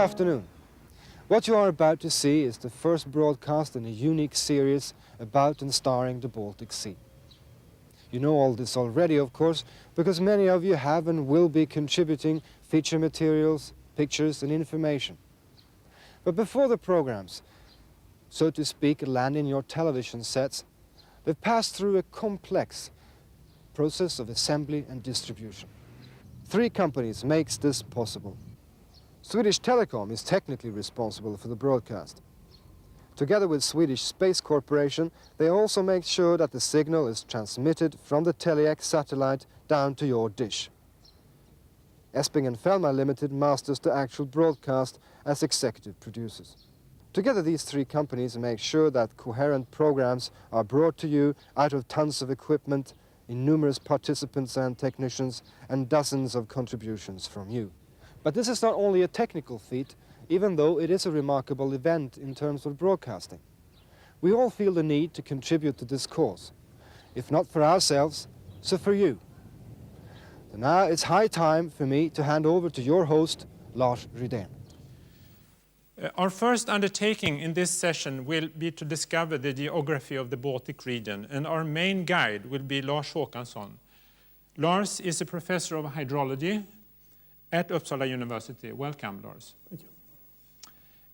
afternoon. What you are about to see is the first broadcast in a unique series about and starring the Baltic Sea. You know all this already, of course, because many of you have and will be contributing feature materials, pictures and information. But before the programs, so to speak, land in your television sets, they've passed through a complex process of assembly and distribution. 3 companies makes this possible. Swedish Telecom is technically responsible for the broadcast. Together with Swedish Space Corporation, they also make sure that the signal is transmitted from the Tele-X satellite down to your dish. Esping and Felma Limited masters the actual broadcast as executive producers. Together these 3 companies make sure that coherent programs are brought to you out of tons of equipment, in numerous participants and technicians, and dozens of contributions from you. But this is not only a technical feat, even though it is a remarkable event in terms of broadcasting. We all feel the need to contribute to this cause, if not for ourselves, so for you. So now it's high time for me to hand over to your host, Lars Rydén. Our first undertaking in this session will be to discover the geography of the Baltic region, and our main guide will be Lars Håkansson. Lars is a professor of hydrology at Uppsala University. Welcome, Lars. Thank you.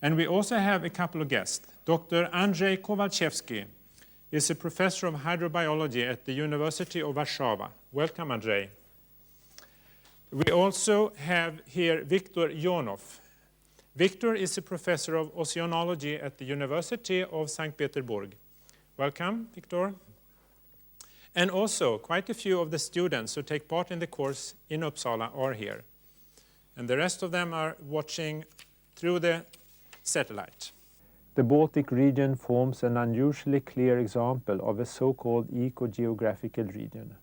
And we also have a couple of guests. Dr. Andrzej Kowalczewski is a professor of hydrobiology at the University of Warsaw. Welcome, Andrzej. We also have here Viktor Jonov. Viktor is a professor of oceanology at the University of St. Petersburg. Welcome, Viktor. And also, quite a few of the students who take part in the course in Uppsala are here. And the rest of them are watching through the satellite. The Baltic region forms an unusually clear example of a so-called eco-geographical region.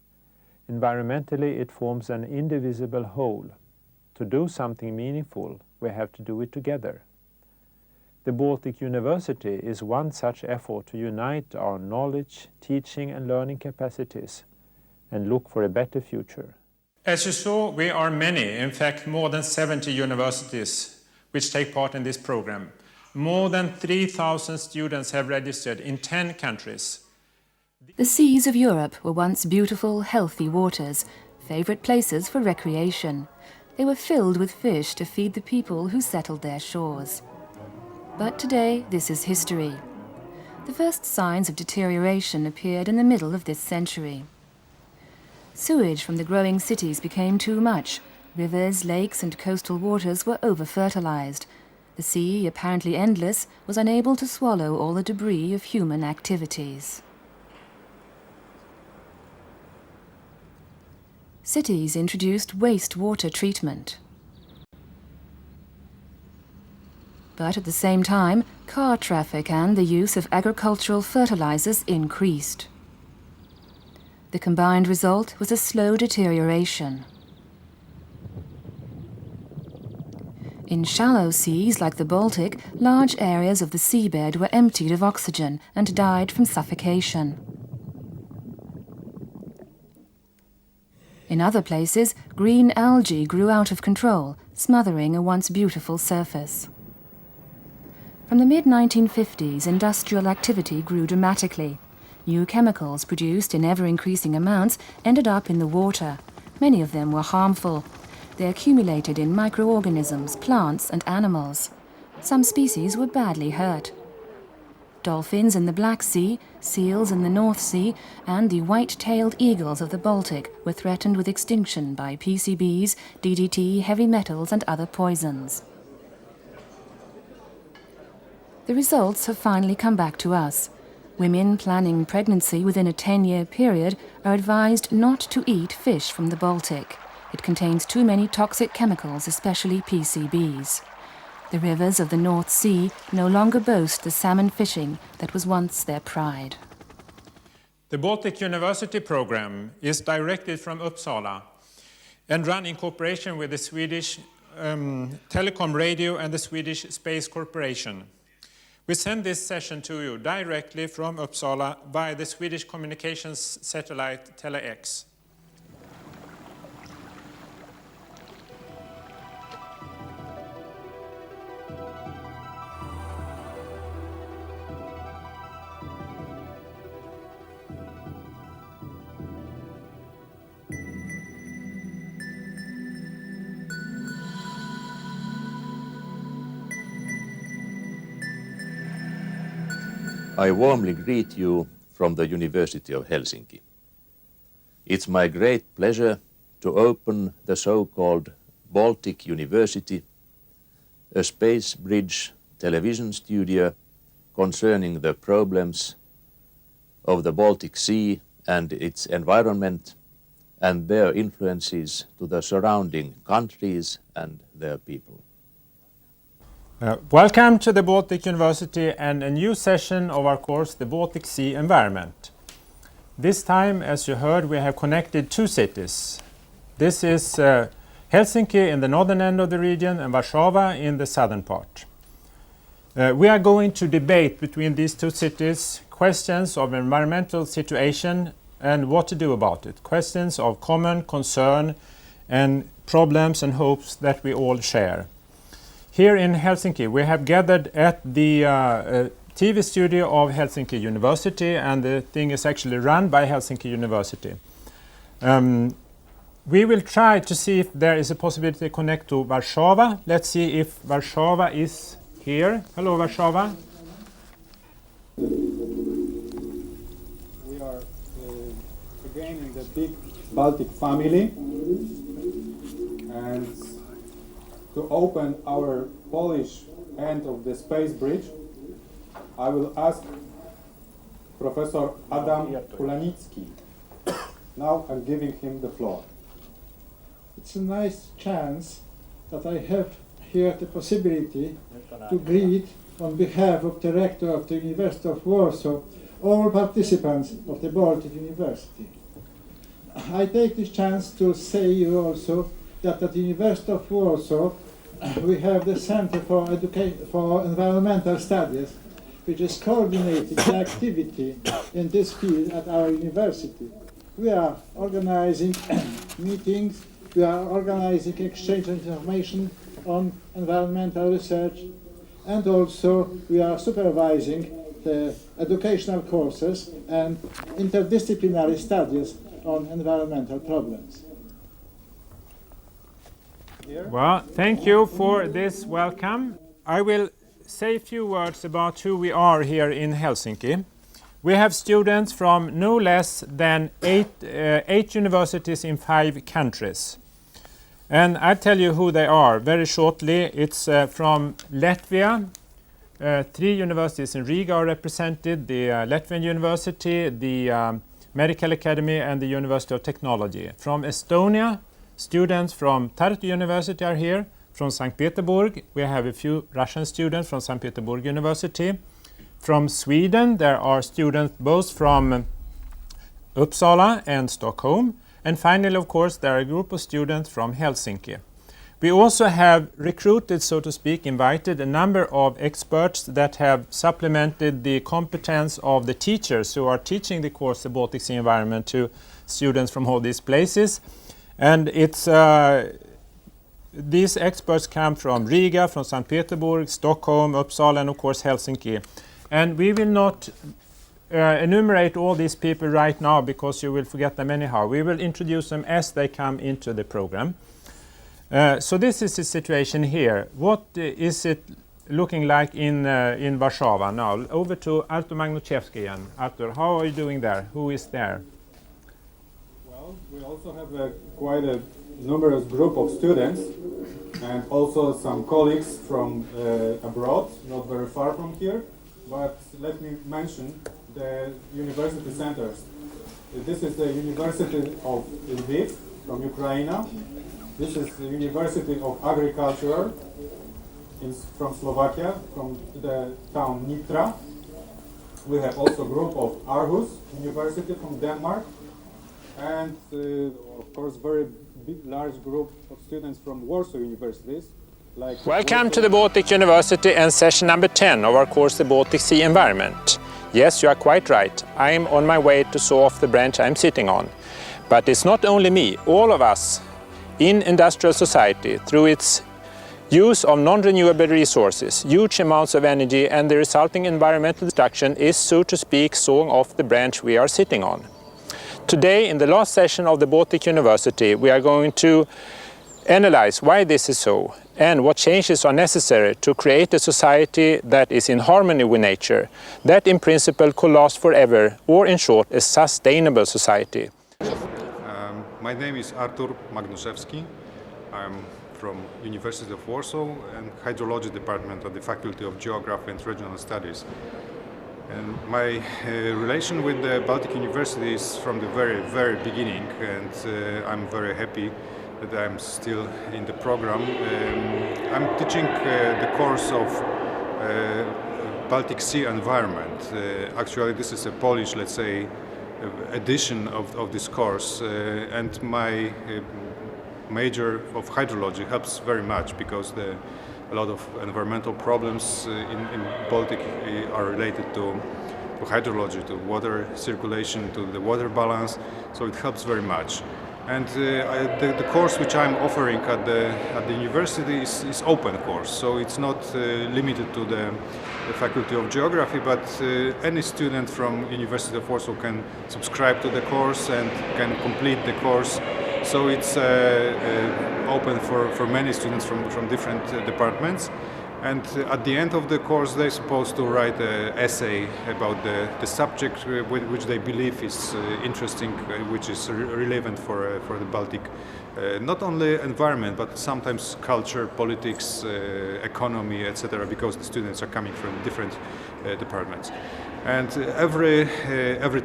Environmentally, it forms an indivisible whole. To do something meaningful, we have to do it together. The Baltic University is one such effort to unite our knowledge, teaching and learning capacities and look for a better future. As you saw, we are many, in fact more than 70 universities which take part in this program. More than 3,000 students have registered in 10 countries. The seas of Europe were once beautiful, healthy waters, favorite places for recreation. They were filled with fish to feed the people who settled their shores. But today, this is history. The first signs of deterioration appeared in the middle of this century. Sewage from the growing cities became too much. Rivers, lakes and coastal waters were over-fertilized. The sea, apparently endless, was unable to swallow all the debris of human activities. Cities introduced wastewater treatment. But at the same time, car traffic and the use of agricultural fertilizers increased. The combined result was a slow deterioration. In shallow seas like the Baltic, large areas of the seabed were emptied of oxygen and died from suffocation. In other places, green algae grew out of control, smothering a once beautiful surface. From the mid-1950s, industrial activity grew dramatically. New chemicals produced in ever-increasing amounts ended up in the water. Many of them were harmful. They accumulated in microorganisms, plants and animals. Some species were badly hurt. Dolphins in the Black Sea, seals in the North Sea, and the white-tailed eagles of the Baltic were threatened with extinction by PCBs, DDT, heavy metals and other poisons. The results have finally come back to us. Women planning pregnancy within a 10-year period are advised not to eat fish from the Baltic. It contains too many toxic chemicals, especially PCBs. The rivers of the North Sea no longer boast the salmon fishing that was once their pride. The Baltic University program is directed from Uppsala and run in cooperation with the Swedish Telecom Radio and the Swedish Space Corporation. We send this session to you directly from Uppsala via the Swedish communications satellite Tele-X. I warmly greet you from the University of Helsinki. It's my great pleasure to open the so-called Baltic University, a space bridge television studio concerning the problems of the Baltic Sea and its environment and their influences to the surrounding countries and their people. Welcome to the Baltic University and a new session of our course, the Baltic Sea Environment. This time, as you heard, we have connected two cities. This is Helsinki in the northern end of the region and Warszawa in the southern part. We are going to debate between these two cities questions of environmental situation and what to do about it, questions of common concern and problems and hopes that we all share. Here in Helsinki, we have gathered at the TV studio of Helsinki University, and the thing is actually run by Helsinki University. We will try to see if there is a possibility to connect to Warszawa. Let's see if Warszawa is here. Hello, Warszawa. We are again in the big Baltic family, and to open our Polish end of the space bridge, I will ask Professor Adam Kulanicki. Now I'm giving him the floor. It's a nice chance that I have here the possibility to greet on behalf of the rector of the University of Warsaw all participants of the Baltic University. I take this chance to say you also that at the University of Warsaw we have the Center for Environmental Studies, which is coordinating the activity in this field at our university. We are organizing meetings, we are organizing exchange of information on environmental research, and also we are supervising the educational courses and interdisciplinary studies on environmental problems. Well, thank you for this welcome. I will say a few words about who we are here in Helsinki. We have students from no less than eight universities in 5 countries. And I'll tell you who they are very shortly. It's from Latvia. 3 universities in Riga are represented, the Latvian University, the Medical Academy and the University of Technology. From Estonia, students from Tartu University are here. From St. Petersburg, we have a few Russian students from St. Petersburg University. From Sweden, there are students both from Uppsala and Stockholm. And finally, of course, there are a group of students from Helsinki. We also have recruited, so to speak, invited a number of experts that have supplemented the competence of the teachers who are teaching the course, the Baltic Sea Environment, to students from all these places. And it's these experts come from Riga, from St. Petersburg, Stockholm, Uppsala, and of course Helsinki. And we will not enumerate all these people right now because you will forget them anyhow. We will introduce them as they come into the program. So this is the situation here. What is it looking like in Warszawa now? Over to Artur Magnuszewski again. Artur, how are you doing there? Who is there? Well, we also have quite a numerous group of students and also some colleagues from abroad, not very far from here. But let me mention the university centers. This is the University of Lviv from Ukraine. This is the University of Agriculture from Slovakia, from the town Nitra. We have also a group of Aarhus University from Denmark, and of course very big, large group of students from Warsaw universities. Welcome to the Baltic University and session number 10 of our course, the Baltic Sea Environment. Yes, you are quite right. I'm on my way to saw off the branch I'm sitting on. But it's not only me, all of us in industrial society, through its use of non-renewable resources, huge amounts of energy, and the resulting environmental destruction is, so to speak, sawing off the branch we are sitting on. Today, in the last session of the Baltic University, we are going to analyze why this is so and what changes are necessary to create a society that is in harmony with nature, that in principle could last forever, or in short, a sustainable society. My name is Artur Magnuszewski. I'm from University of Warsaw and Hydrology Department of the Faculty of Geography and Regional Studies. And my relation with the Baltic University is from the very beginning, and I'm very happy that I'm still in the program. I'm teaching the course of Baltic Sea environment. Actually, this is a Polish, let's say, edition of this course, and my major of hydrology helps very much because a lot of environmental problems in Baltic are related to hydrology, to water circulation, to the water balance, so it helps very much. And the course which I'm offering at the university is open course, so it's not limited to the Faculty of Geography, but any student from University of Warsaw can subscribe to the course and can complete the course. So it's open for many students from different departments. And at the end of the course, they're supposed to write an essay about the subject which they believe is interesting, which is relevant for the Baltic, not only environment, but sometimes culture, politics, economy, etc., because the students are coming from different departments. And every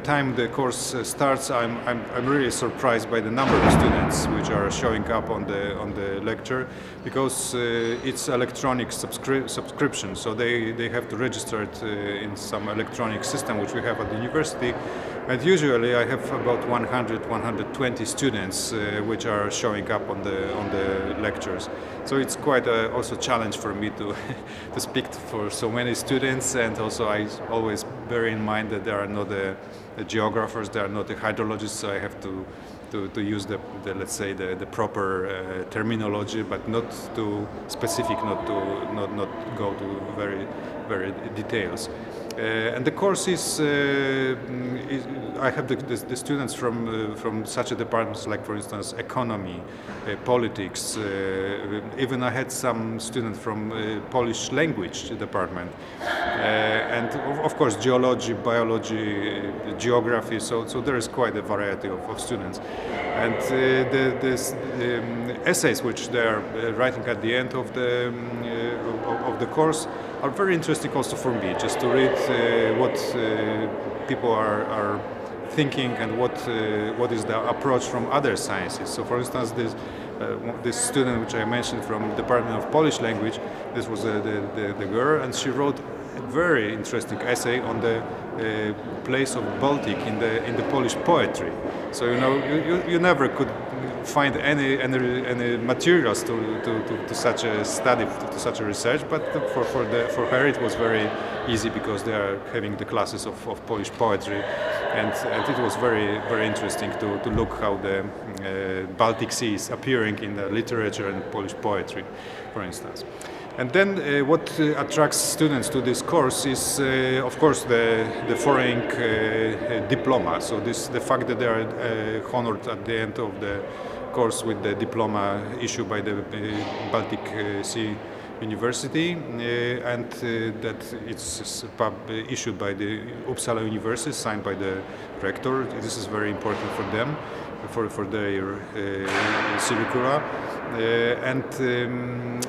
time the course starts, I'm really surprised by the number of students which are showing up on the lecture, because it's electronic subscription, so they have to register it in some electronic system which we have at the university. And usually I have about 120 students which are showing up on the lectures. So it's quite also a challenge for me to to speak for so many students, and also I always bear in mind that there are not the geographers, there are not the hydrologists, so I have to use the let's say the proper terminology, but not too specific, not go to very details. And the course is I have the students from such a departments like, for instance, economy, politics. Even I had some students from Polish language department, and of course geology, biology, geography. So there is quite a variety of students, and the essays which they are writing at the end of the course are very interesting also for me, just to read what people are thinking and what is the approach from other sciences. So, for instance, this student which I mentioned from the Department of Polish Language, this was the girl, and she wrote a very interesting essay on the place of Baltic in the Polish poetry. So you never could find any materials to such a study, to such a research, but for her it was very easy because they are having the classes of Polish poetry, and it was very interesting to look how the Baltic Sea is appearing in the literature and Polish poetry, for instance. And then what attracts students to this course is, of course, the foreign diploma. So the fact that they are honored at the end of the course with the diploma issued by the Baltic Sea University, and that it's issued by the Uppsala University, signed by the rector. This is very important for them, for their curricula. And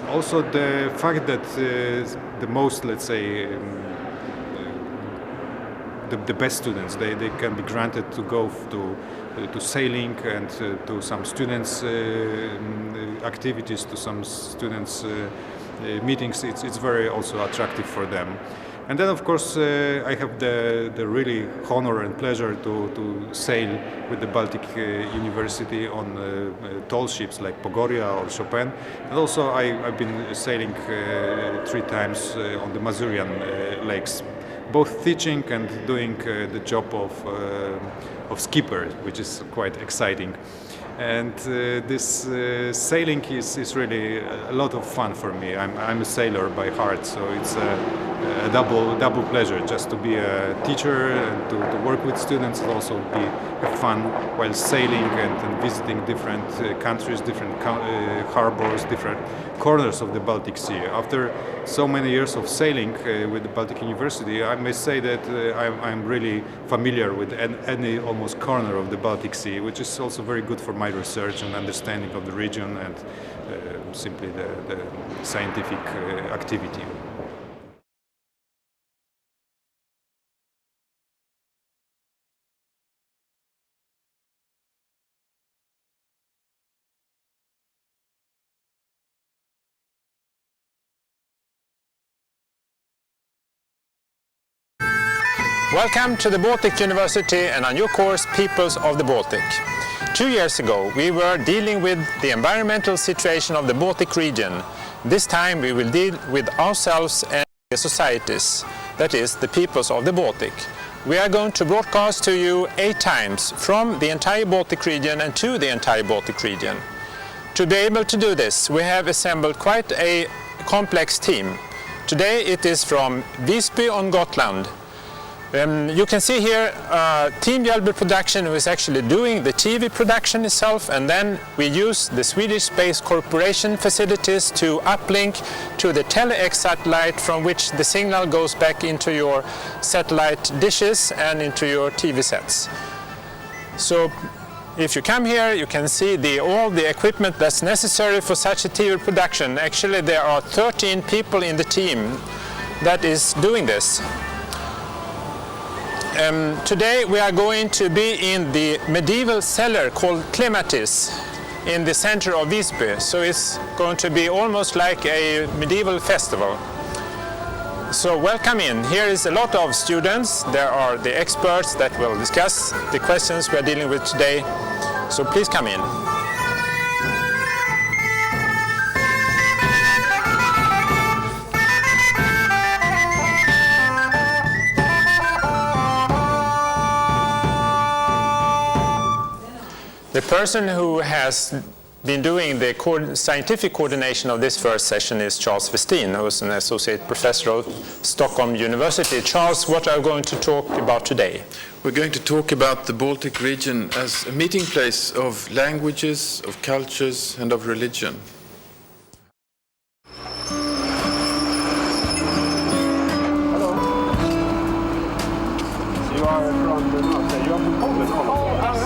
also the fact that the most, let's say, the best students, they can be granted to go to sailing and to some students' activities, to some students' meetings. It's very also attractive for them. And then, of course, I have the really honor and pleasure to sail with the Baltic University on tall ships like Pogoria or Chopin. And also I've been sailing 3 times on the Mazurian lakes, both teaching and doing the job of skipper, which is quite exciting. And this sailing is really a lot of fun for me. I'm a sailor by heart, so it's a double pleasure just to be a teacher and to work with students, and also have fun while sailing and visiting different countries, different harbors, different corners of the Baltic Sea. After so many years of sailing with the Baltic University, I may say that I'm really familiar with any almost corner of the Baltic Sea, which is also very good for my research and understanding of the region and simply the scientific activity. Welcome to the Baltic University and our new course, Peoples of the Baltic. 2 years ago, we were dealing with the environmental situation of the Baltic region. This time we will deal with ourselves and the societies, that is, the peoples of the Baltic. We are going to broadcast to you 8 times from the entire Baltic region and to the entire Baltic region. To be able to do this, we have assembled quite a complex team. Today it is from Visby on Gotland. You can see here Team Mjölby Production, who is actually doing the TV production itself, and then we use the Swedish Space Corporation facilities to uplink to the Tele-X satellite, from which the signal goes back into your satellite dishes and into your TV sets. So if you come here, you can see all the equipment that's necessary for such a TV production. Actually, there are 13 people in the team that is doing this. Today we are going to be in the medieval cellar called Clematis in the center of Visby, so it's going to be almost like a medieval festival. So welcome in. Here is a lot of students. There are the experts that will discuss the questions we are dealing with today, so please come in. The person who has been doing the scientific coordination of this first session is Charles Westin, who is an associate professor of Stockholm University. Charles, what are we going to talk about today? We're going to talk about the Baltic region as a meeting place of languages, of cultures, and of religion. Hello. So you are from the north, you are from Poland, all of us.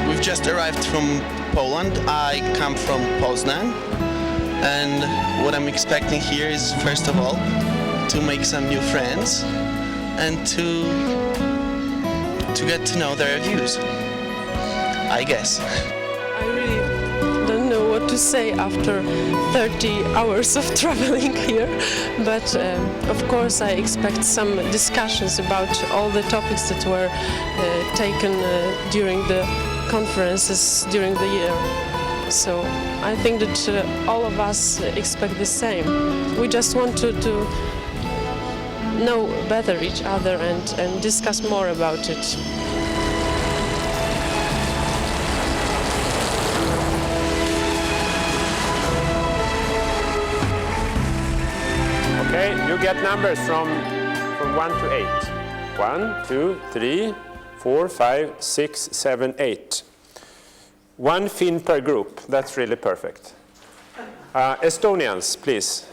We've just arrived from Poland. I come from Poznan, and what I'm expecting here is, first of all, to make some new friends and to get to know their views, I guess. I really don't know what to say after 30 hours of traveling here, but of course I expect some discussions about all the topics that were taken during the conferences during the year. So I think that all of us expect the same. We just want to know better each other and discuss more about it. Okay, you get numbers from 1 to 8. 1, 2, 3, 4, 5, 6, 7, 8. 1 Finn per group. That's really perfect. Estonians, please.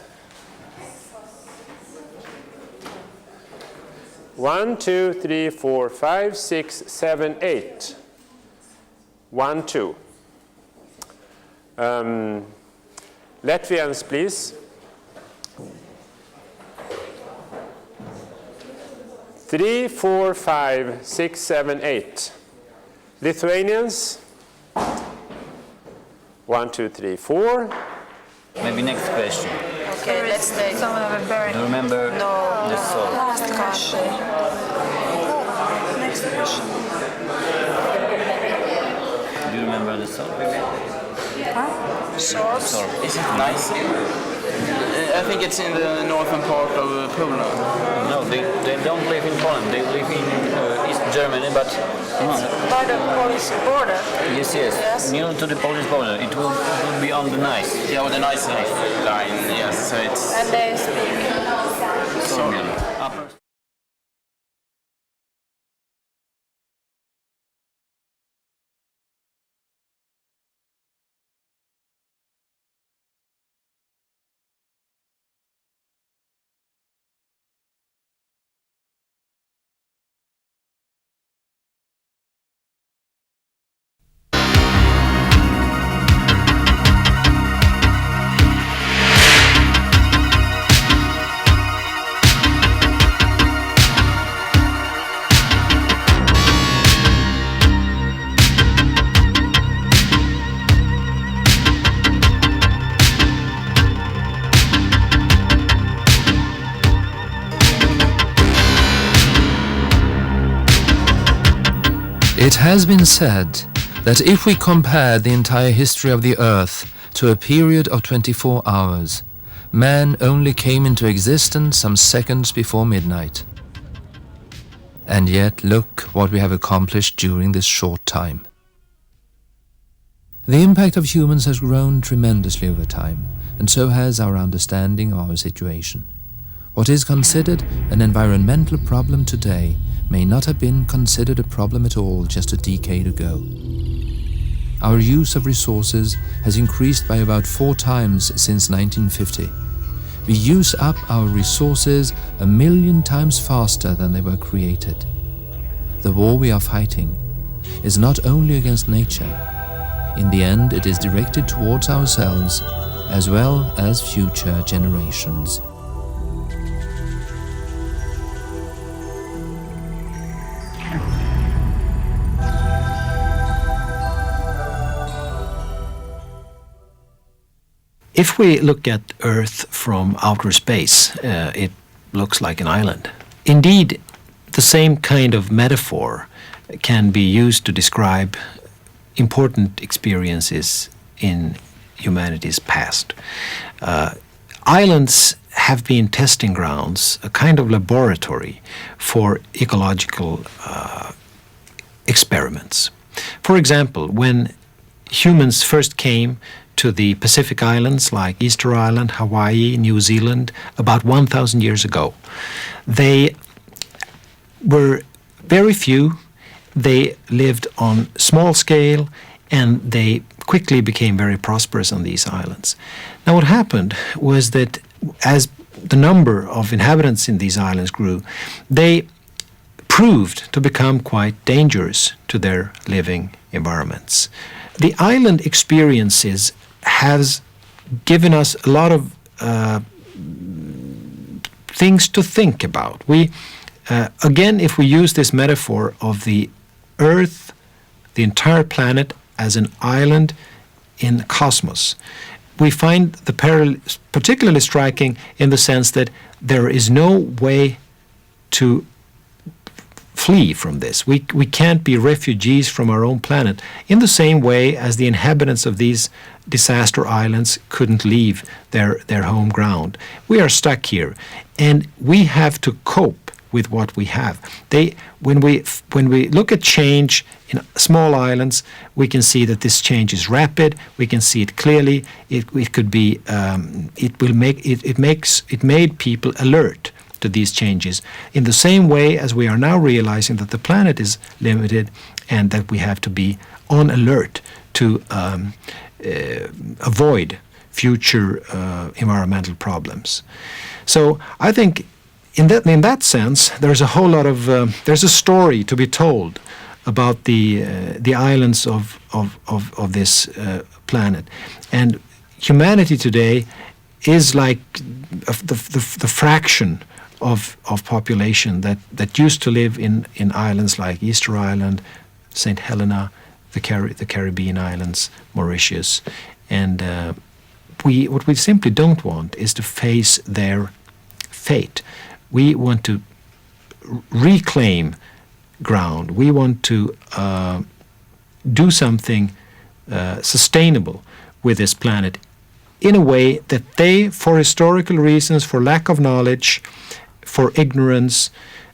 1, 2, 3, 4, 5, 6, 7, 8. 1, 2. Latvians, please. 3, 4, 5, 6, 7, 8. Lithuanians? 1, 2, 3, 4. Maybe next question. Okay, let's take. Do you remember the song? Last question. Next question. Do you remember the song? Huh? Short. Is it nice? I think it's in the northern part of Poland. No, they don't live in Poland. They live in East Germany, but By the Polish border. yes, near to the Polish border. It will be on the nice. Yeah, on the nice line. Yes, so it's. And they speak. It has been said that if we compare the entire history of the Earth to a period of 24 hours, man only came into existence some seconds before midnight. And yet look what we have accomplished during this short time. The impact of humans has grown tremendously over time, and so has our understanding of our situation. What is considered an environmental problem today may not have been considered a problem at all just a decade ago. Our use of resources has increased by about 4 times since 1950. We use up our resources 1 million times faster than they were created. The war we are fighting is not only against nature. In the end, it is directed towards ourselves as well as future generations. If we look at Earth from outer space, it looks like an island. Indeed, the same kind of metaphor can be used to describe important experiences in humanity's past. Islands have been testing grounds, a kind of laboratory for ecological experiments. For example, when humans first came to the Pacific Islands like Easter Island, Hawaii, New Zealand, about 1,000 years ago, they were very few. They lived on small scale, and they quickly became very prosperous on these islands. Now what happened was that as the number of inhabitants in these islands grew, they proved to become quite dangerous to their living environments. The island experiences has given us a lot of things to think about. Again, if we use this metaphor of the Earth, the entire planet as an island in the cosmos, we find the parallel particularly striking in the sense that there is no way to flee from this. We can't be refugees from our own planet in the same way as the inhabitants of these disaster islands couldn't leave their home ground. We are stuck here, and we have to cope with what we have. When we look at change in small islands, we can see that this change is rapid. We can see it clearly. It could be. It made people alert to these changes in the same way as we are now realizing that the planet is limited and that we have to be on alert to avoid future environmental problems. So I think in that sense there's a whole lot of there's a story to be told about the islands of this planet, and humanity today is like the fraction of population that used to live in islands like Easter Island, St. Helena, the Caribbean islands, Mauritius, and what we simply don't want is to face their fate. We want to reclaim ground. We want to do something sustainable with this planet in a way that they, for historical reasons, for lack of knowledge, for ignorance,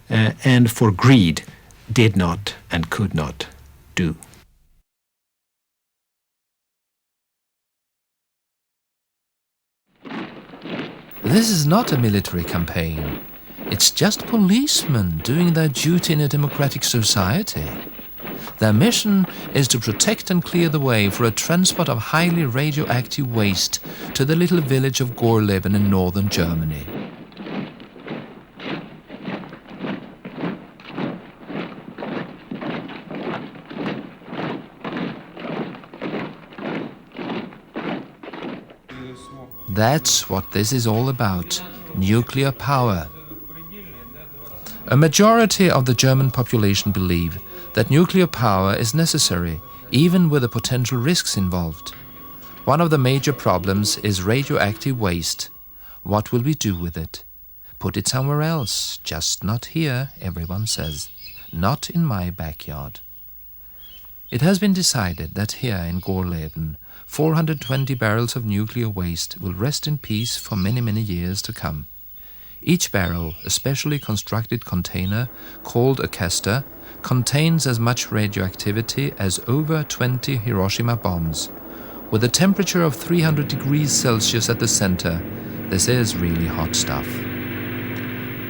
and for greed, did not and could not do. This is not a military campaign. It's just policemen doing their duty in a democratic society. Their mission is to protect and clear the way for a transport of highly radioactive waste to the little village of Gorleben in northern Germany. That's what this is all about, nuclear power. A majority of the German population believe that nuclear power is necessary, even with the potential risks involved. One of the major problems is radioactive waste. What will we do with it? Put it somewhere else, just not here, everyone says. Not in my backyard. It has been decided that here in Gorleben, 420 barrels of nuclear waste will rest in peace for many, many years to come. Each barrel, a specially constructed container called a cester, contains as much radioactivity as over 20 Hiroshima bombs. With a temperature of 300 degrees Celsius at the center, this is really hot stuff.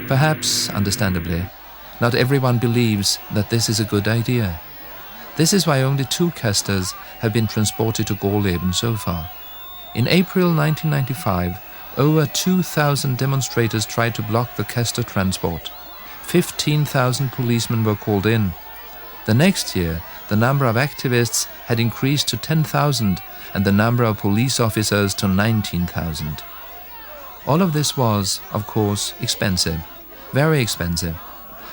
Perhaps, understandably, not everyone believes that this is a good idea. This is why only 2 casters have been transported to Gorleben so far. In April 1995, over 2,000 demonstrators tried to block the caster transport. 15,000 policemen were called in. The next year, the number of activists had increased to 10,000 and the number of police officers to 19,000. All of this was, of course, expensive, very expensive.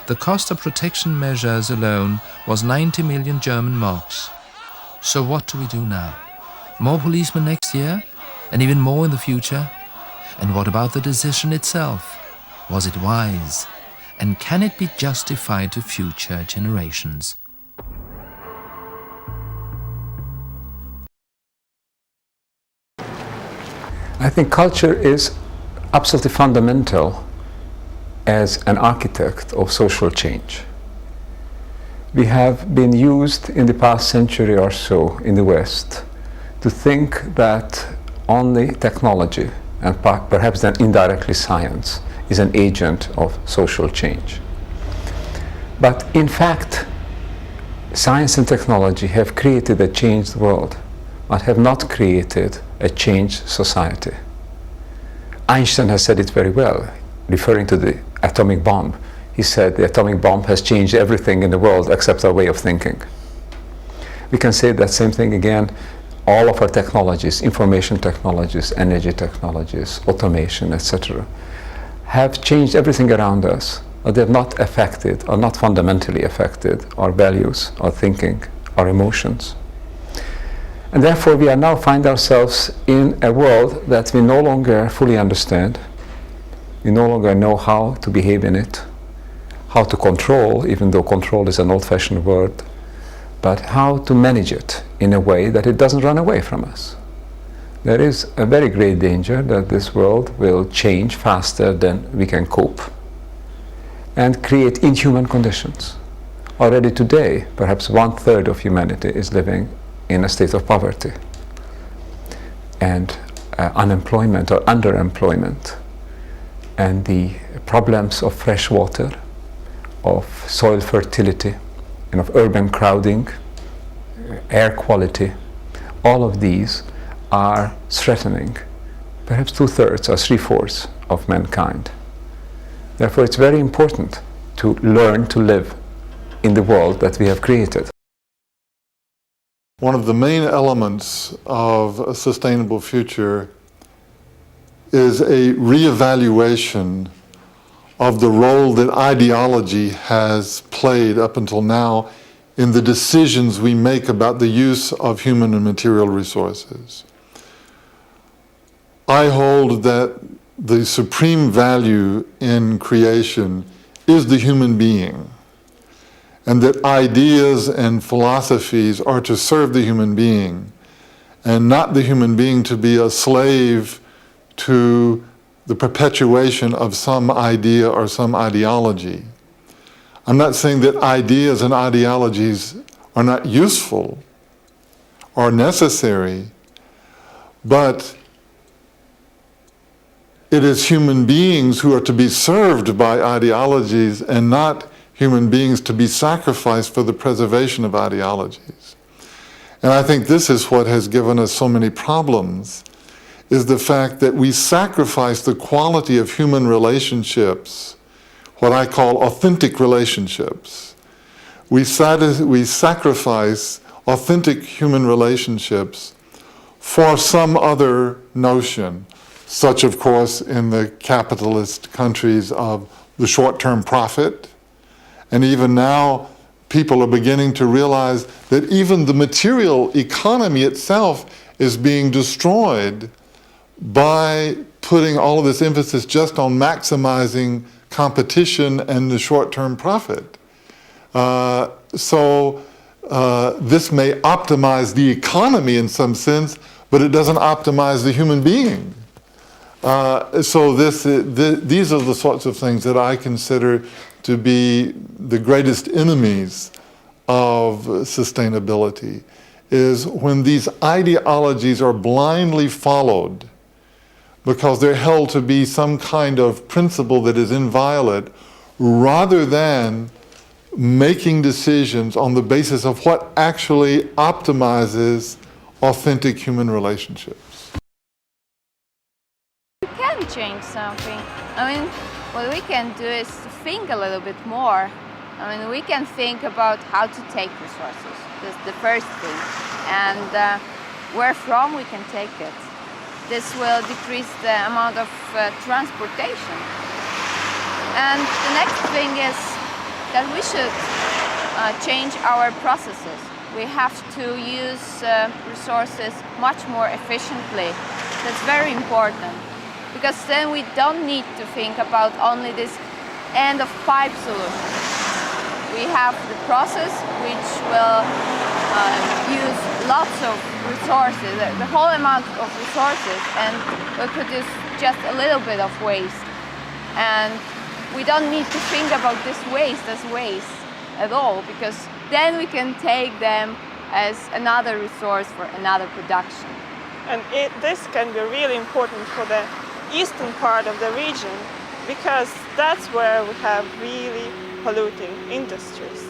The cost of protection measures alone was 90 million German marks. So what do we do now? More policemen next year? And even more in the future? And what about the decision itself? Was it wise? And can it be justified to future generations? I think culture is absolutely fundamental as an architect of social change. We have been used in the past century or so in the West to think that only technology and perhaps then indirectly science is an agent of social change. But in fact, science and technology have created a changed world, but have not created a changed society. Einstein has said it very well, referring to the atomic bomb. He said the atomic bomb has changed everything in the world except our way of thinking. We can say that same thing again. All of our technologies, information technologies, energy technologies, automation, etc., have changed everything around us, but they have not affected, or not fundamentally affected, our values, our thinking, our emotions. And therefore we are now find ourselves in a world that we no longer fully understand. We no longer know how to behave in it, how to control, even though control is an old-fashioned word, but how to manage it in a way that it doesn't run away from us. There is a very great danger that this world will change faster than we can cope and create inhuman conditions. Already today, perhaps 1/3 of humanity is living in a state of poverty and unemployment or underemployment, and the problems of fresh water, of soil fertility, and of urban crowding, air quality, all of these are threatening perhaps 2/3 or 3/4 of mankind. Therefore, it's very important to learn to live in the world that we have created. One of the main elements of a sustainable future is a reevaluation of the role that ideology has played up until now in the decisions we make about the use of human and material resources. I hold that the supreme value in creation is the human being, and that ideas and philosophies are to serve the human being and not the human being to be a slave to the perpetuation of some idea or some ideology. I'm not saying that ideas and ideologies are not useful or necessary, but it is human beings who are to be served by ideologies and not human beings to be sacrificed for the preservation of ideologies. And I think this is what has given us so many problems, is the fact that we sacrifice the quality of human relationships, what I call authentic relationships. We sacrifice authentic human relationships for some other notion, such of course in the capitalist countries of the short-term profit. And even now, people are beginning to realize that even the material economy itself is being destroyed by putting all of this emphasis just on maximizing competition and the short-term profit. So this may optimize the economy in some sense, but it doesn't optimize the human being. So these are the sorts of things that I consider to be the greatest enemies of sustainability, is when these ideologies are blindly followed because they're held to be some kind of principle that is inviolate, rather than making decisions on the basis of what actually optimizes authentic human relationships. We can change something. I mean, what we can do is think a little bit more. I mean, we can think about how to take resources. That's the first thing. And where from we can take it. This will decrease the amount of transportation. And the next thing is that we should change our processes. We have to use resources much more efficiently. That's very important, because then we don't need to think about only this end of pipe solution. We have the process which will use lots of resources, the whole amount of resources, and will produce just a little bit of waste. And we don't need to think about this waste as waste at all, because then we can take them as another resource for another production. And this can be really important for the eastern part of the region, because that's where we have really polluting industries.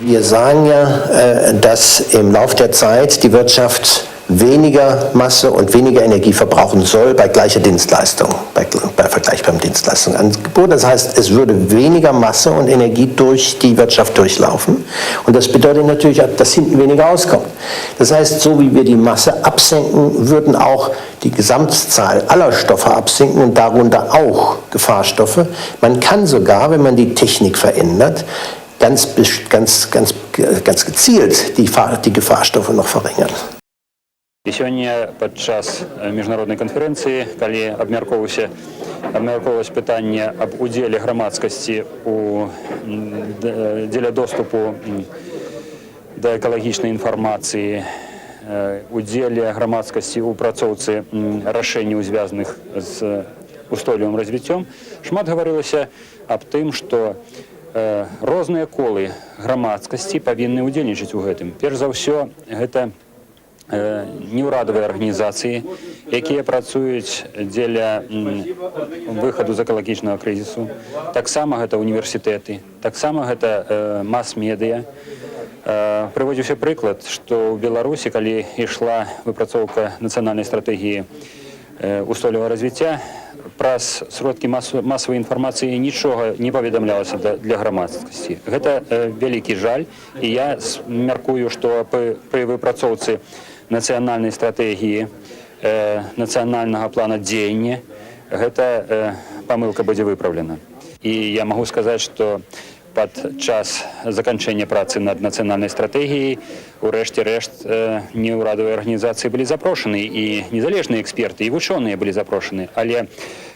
Wir sagen ja, dass im Lauf der Zeit die Wirtschaft weniger Masse und weniger Energie verbrauchen soll bei gleicher Dienstleistung, bei vergleichbaren Dienstleistungen. Das heißt, es würde weniger Masse und Energie durch die Wirtschaft durchlaufen. Und das bedeutet natürlich, dass hinten weniger auskommt. Das heißt, so wie wir die Masse absenken, würden auch die Gesamtzahl aller Stoffe absinken und darunter auch Gefahrstoffe. Man kann sogar, wenn man die Technik verändert, ganz gezielt die Gefahrstoffe noch verringern. І сьогодні під час міжнародної конференції, коли обмірковувалось питання об уділі громадськості у ділі доступу до екологічної інформації, уділі громадськості у працоўцы рашэнняў, звязаных з устойлівым развіццём, шмат гаварылася аб тым, што розныя колы грамадскасці павінны ўдзельнічаць у гэтым. Перш за ўсё, гэта неўрадавыя арганізацыі, якія працуюць дзеля выхаду з экалагічнага крызісу. Таксама гэта універсітэты, таксама гэта мас-медыя. Прыводзіўся прыклад, што ў Беларусі, калі ішла выпрацоўка нацыянальнай стратэгіі устойлівага развіцця, праз сродкі масавай інфармацыі нічога не паведамлялася для грамадскасці. Гэта вялікі жаль, і я мяркую, што пры выпрацоўцы нацыянальнай стратэгіі, нацыянальнага плана дзеяння, гэта памылка будзе выпраўлена. І я магу сказаць, што падчас заканчэння працы над нацыянальнай стратэгіяй у рэшце рэшт неўрадавыя арганізацыі былі запрошаны, і незалежныя эксперты, і вучоныя былі запрошаны. Але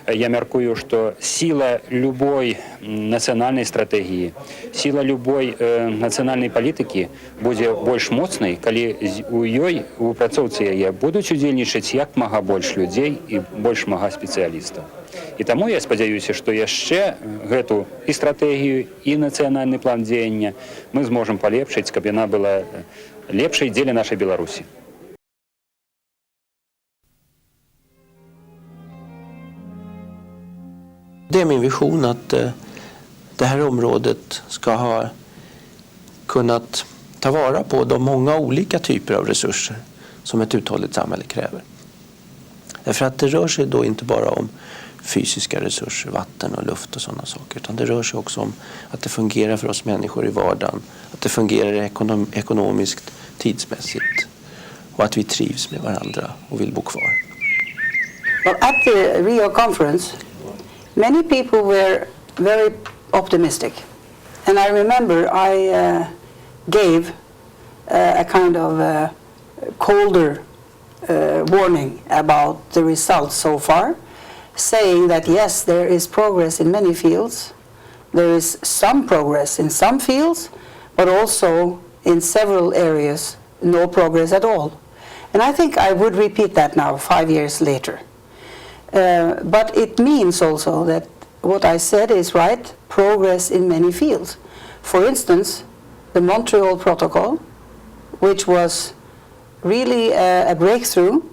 я мяркую, што сіла любой нацыянальнай стратэгіі, сіла любой нацыянальнай палітыкі будзе больш моцнай, калі у ёй, у працоўцы яе, будуць удзельнічаць як мага больш людзей і больш мага спецыялістаў. І таму я спадзяюся, што яшчэ гэту і стратэгію, і нацыянальны план дзеяння мы зможам палепшыць, каб яна была лепшай дзеля нашай Беларусі. Det är min vision att det här området ska ha kunnat ta vara på de många olika typer av resurser som ett uthålligt samhälle kräver. Därför att det rör sig då inte bara om fysiska resurser, vatten och luft och sådana saker, utan det rör sig också om att det fungerar för oss människor i vardagen, att det fungerar ekonomiskt, tidsmässigt och att vi trivs med varandra och vill bo kvar. Well, at the Rio conference, many people were very optimistic. And I remember I gave a kind of colder warning about the results so far, saying that yes, there is progress in many fields. There is some progress in some fields, but also in several areas, no progress at all. And I think I would repeat that now, 5 years later. But it means also that what I said is right, progress in many fields. For instance, the Montreal Protocol, which was really a breakthrough,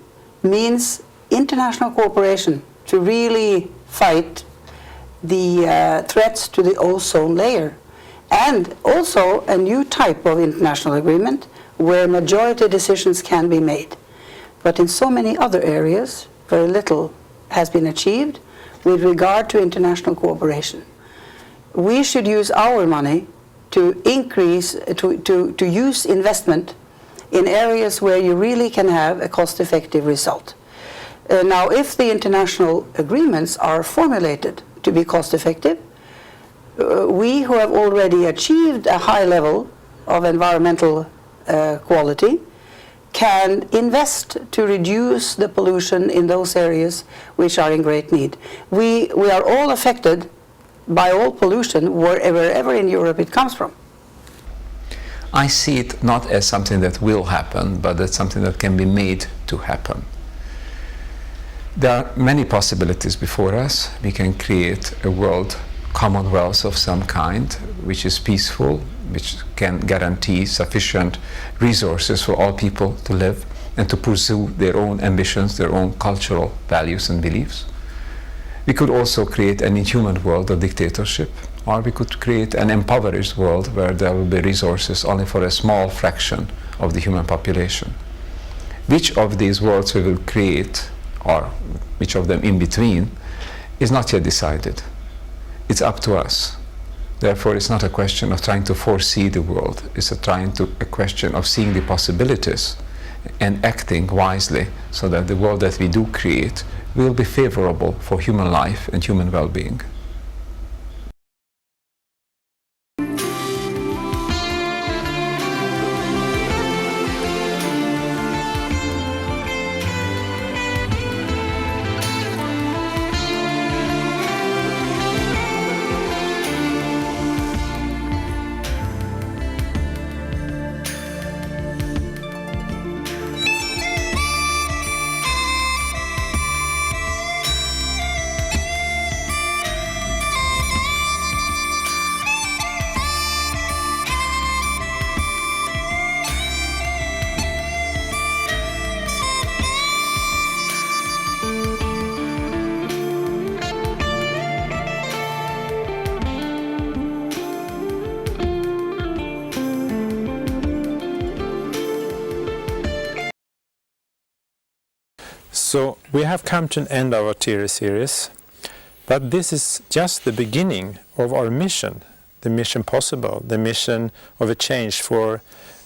means international cooperation to really fight the threats to the ozone layer. And also a new type of international agreement where majority decisions can be made. But in so many other areas, very little has been achieved with regard to international cooperation. We should use our money to increase, to use investment in areas where you really can have a cost-effective result. Now, if the international agreements are formulated to be cost-effective, we who have already achieved a high level of environmental quality can invest to reduce the pollution in those areas which are in great need. We are all affected by all pollution wherever in Europe it comes from. I see it not as something that will happen, but as something that can be made to happen. There are many possibilities before us. We can create a world commonwealth of some kind, which is peaceful, which can guarantee sufficient resources for all people to live and to pursue their own ambitions, their own cultural values and beliefs. We could also create an inhuman world of dictatorship, or we could create an impoverished world where there will be resources only for a small fraction of the human population. Which of these worlds we will create, or which of them in between, is not yet decided. It's up to us. Therefore, it's not a question of trying to foresee the world. It's a question of seeing the possibilities and acting wisely so that the world that we do create will be favorable for human life and human well-being. So we have come to an end of our theory series, but this is just the beginning of our mission, the mission possible, the mission of a change for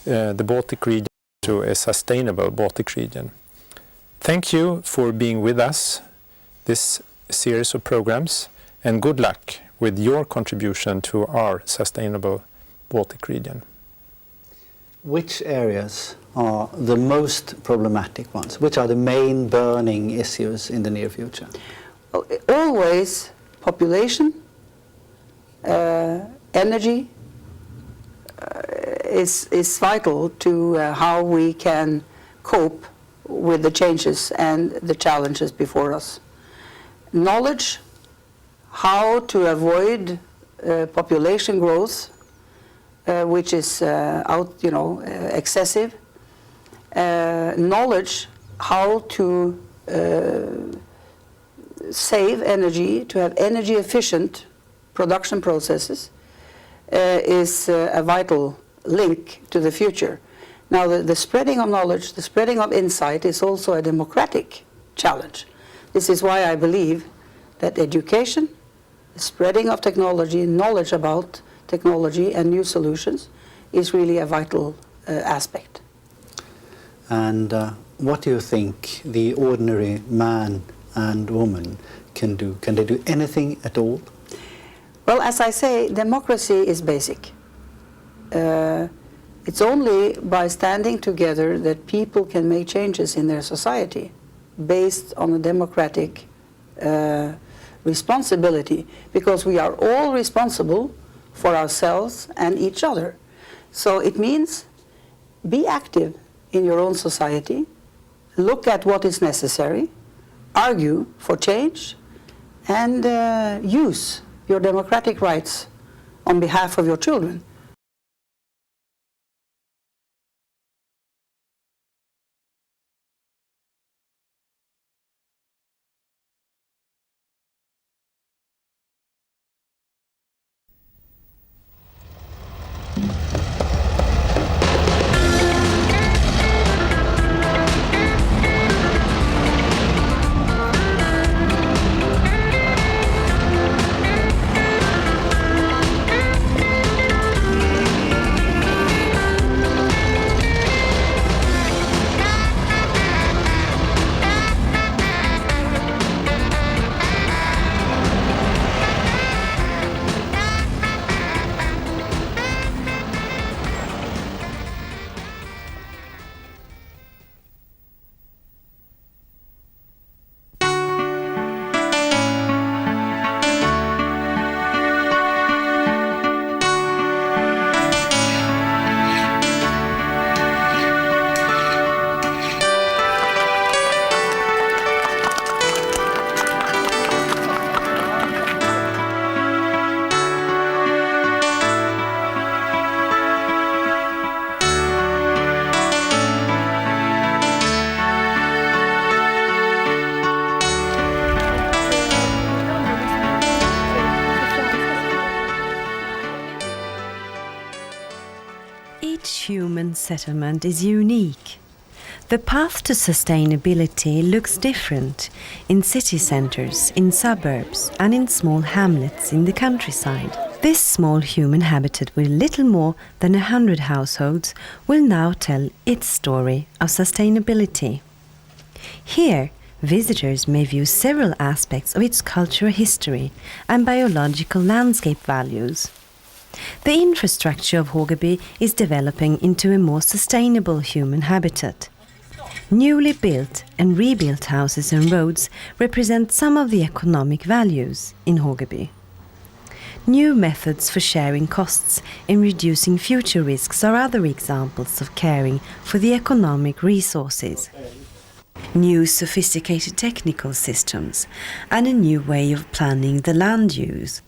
the Baltic region to a sustainable Baltic region. Thank you for being with us this series of programs, and good luck with your contribution to our sustainable Baltic region. Which areas are the most problematic ones? Which are the main burning issues in the near future? Well, always population, energy is vital to how we can cope with the changes and the challenges before us. Knowledge, how to avoid population growth, which is excessive. Knowledge how to save energy, to have energy efficient production processes is a vital link to the future. Now the spreading of knowledge, the spreading of insight is also a democratic challenge. This is why I believe that education, the spreading of technology, knowledge about technology and new solutions is really a vital aspect. And what do you think the ordinary man and woman can do? Can they do anything at all? Well, as I say, democracy is basic. It's only by standing together that people can make changes in their society based on a democratic responsibility, because we are all responsible for ourselves and each other. So it means be active in your own society, look at what is necessary, argue for change, and use your democratic rights on behalf of your children. settlement is unique. The path to sustainability looks different in city centres, in suburbs and in small hamlets in the countryside. This small human habitat with little more than 100 households will now tell its story of sustainability. Here, visitors may view several aspects of its cultural history and biological landscape values. The infrastructure of Hågeby is developing into a more sustainable human habitat. Newly built and rebuilt houses and roads represent some of the economic values in Hågeby. New methods for sharing costs and reducing future risks are other examples of caring for the economic resources. New sophisticated technical systems and a new way of planning the land use.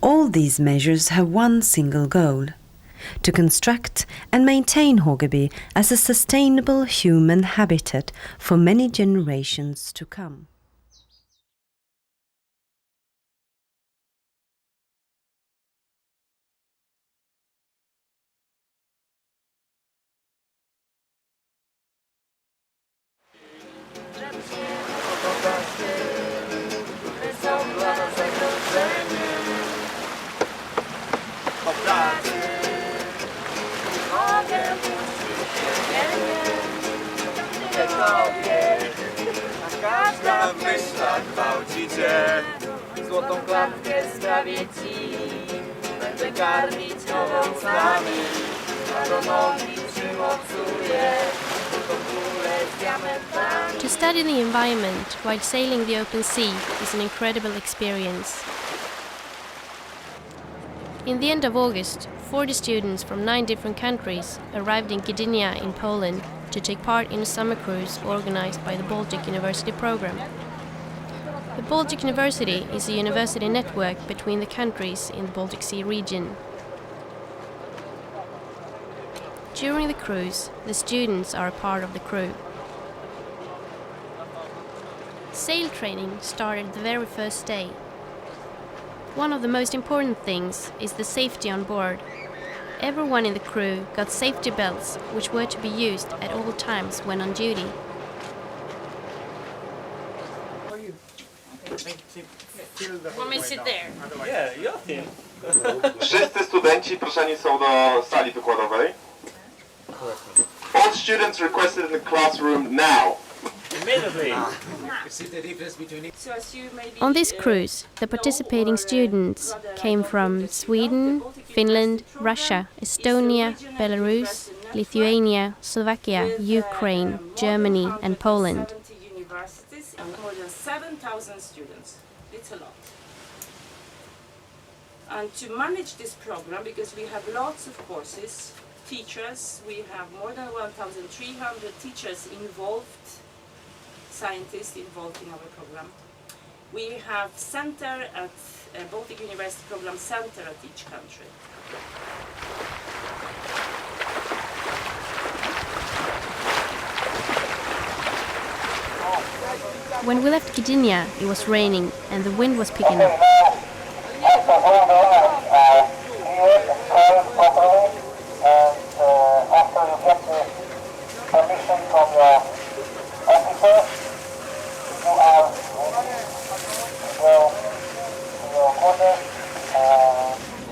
All these measures have one single goal: to construct and maintain Hågeby as a sustainable human habitat for many generations to come. Każda w myślach gwałci cię. Złotą klatkę sprawię ci. Będę karmić owocami, a do nogi przymocuję. To study the environment while sailing the open sea is an incredible experience. In the end of August, 40 students from 9 different countries arrived in Gdynia in Poland to take part in a summer cruise organized by the Baltic University program. The Baltic University is a university network between the countries in the Baltic Sea region. During the cruise, the students are a part of the crew. Sail training started the very first day. One of the most important things is the safety on board. Everyone in the crew got safety belts, which were to be used at all times when on duty. Want me to sit there? Yeah, you're here. Wszyscy studenci proszeni są do sali wykładowej. All students requested in the classroom now. Immediately. On this cruise, the participating students came from Sweden, Finland, Russia, Estonia, Belarus, Lithuania, Slovakia, Ukraine, Germany and Poland. More than 7,000 students. It's a lot. And to manage this program, because we have lots of courses, teachers, we have more than 1,300 teachers involved, scientists involved in our program. We have center at Baltic University Program Center at each country. When we left Gdynia, it was raining and the wind was picking up.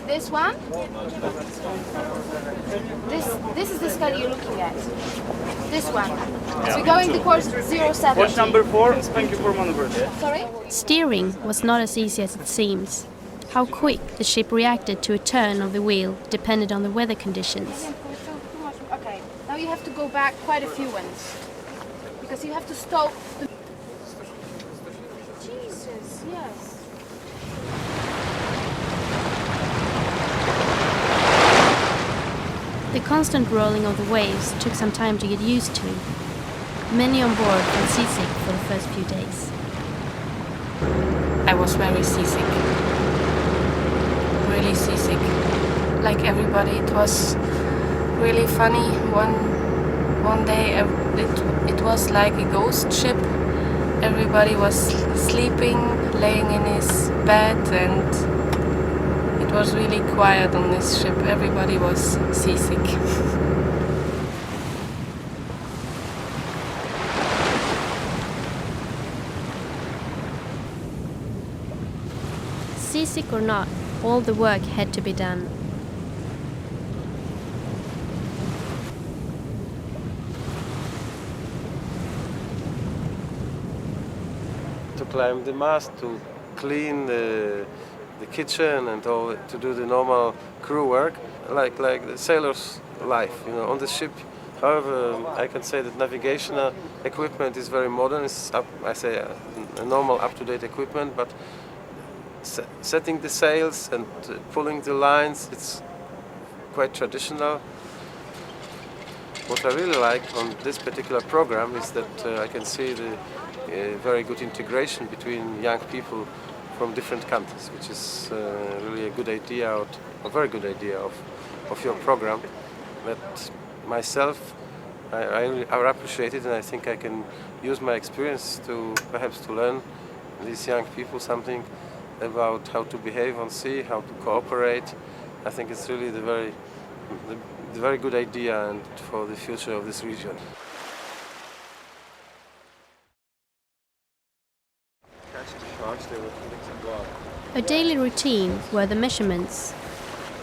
This one? This is the study you're looking at. This one. So we're going to course 07. Watch number 4, thank you for maneuvers. Sorry? Steering was not as easy as it seems. How quick the ship reacted to a turn of the wheel depended on the weather conditions. Okay, now you have to go back quite a few ones. Because you have to stop the... Jesus, yes. The constant rolling of the waves took some time to get used to. Many on board felt seasick for the first few days. I was very seasick. Really seasick. Like everybody, it was really funny. One day it was like a ghost ship. Everybody was sleeping, laying in his bed, and it was really quiet on this ship. Everybody was seasick. Seasick or not, all the work had to be done. To climb the mast, to clean the kitchen and all, to do the normal crew work, like the sailor's life, on the ship. However, I can say that navigational equipment is very modern. It's a normal up-to-date equipment, but setting the sails and pulling the lines, it's quite traditional. What I really like on this particular program is that I can see the very good integration between young people from different countries, which is really a good idea, a very good idea of your program. That myself, I appreciate it, and I think I can use my experience to perhaps to learn these young people something about how to behave on sea, how to cooperate. I think it's really the very good idea and for the future of this region. A daily routine were the measurements.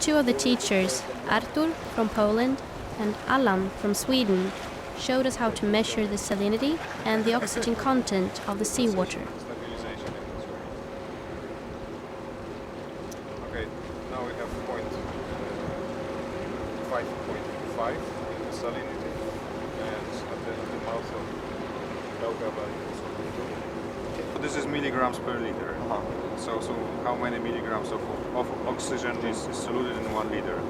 Two of the teachers, Artur from Poland and Allan from Sweden, showed us how to measure the salinity and the oxygen content of the seawater. Okay, now we have 5.5 salinity, and at the mouth of Daugava. This is milligrams per liter. So how many milligrams of oxygen is soluted in 1 liter?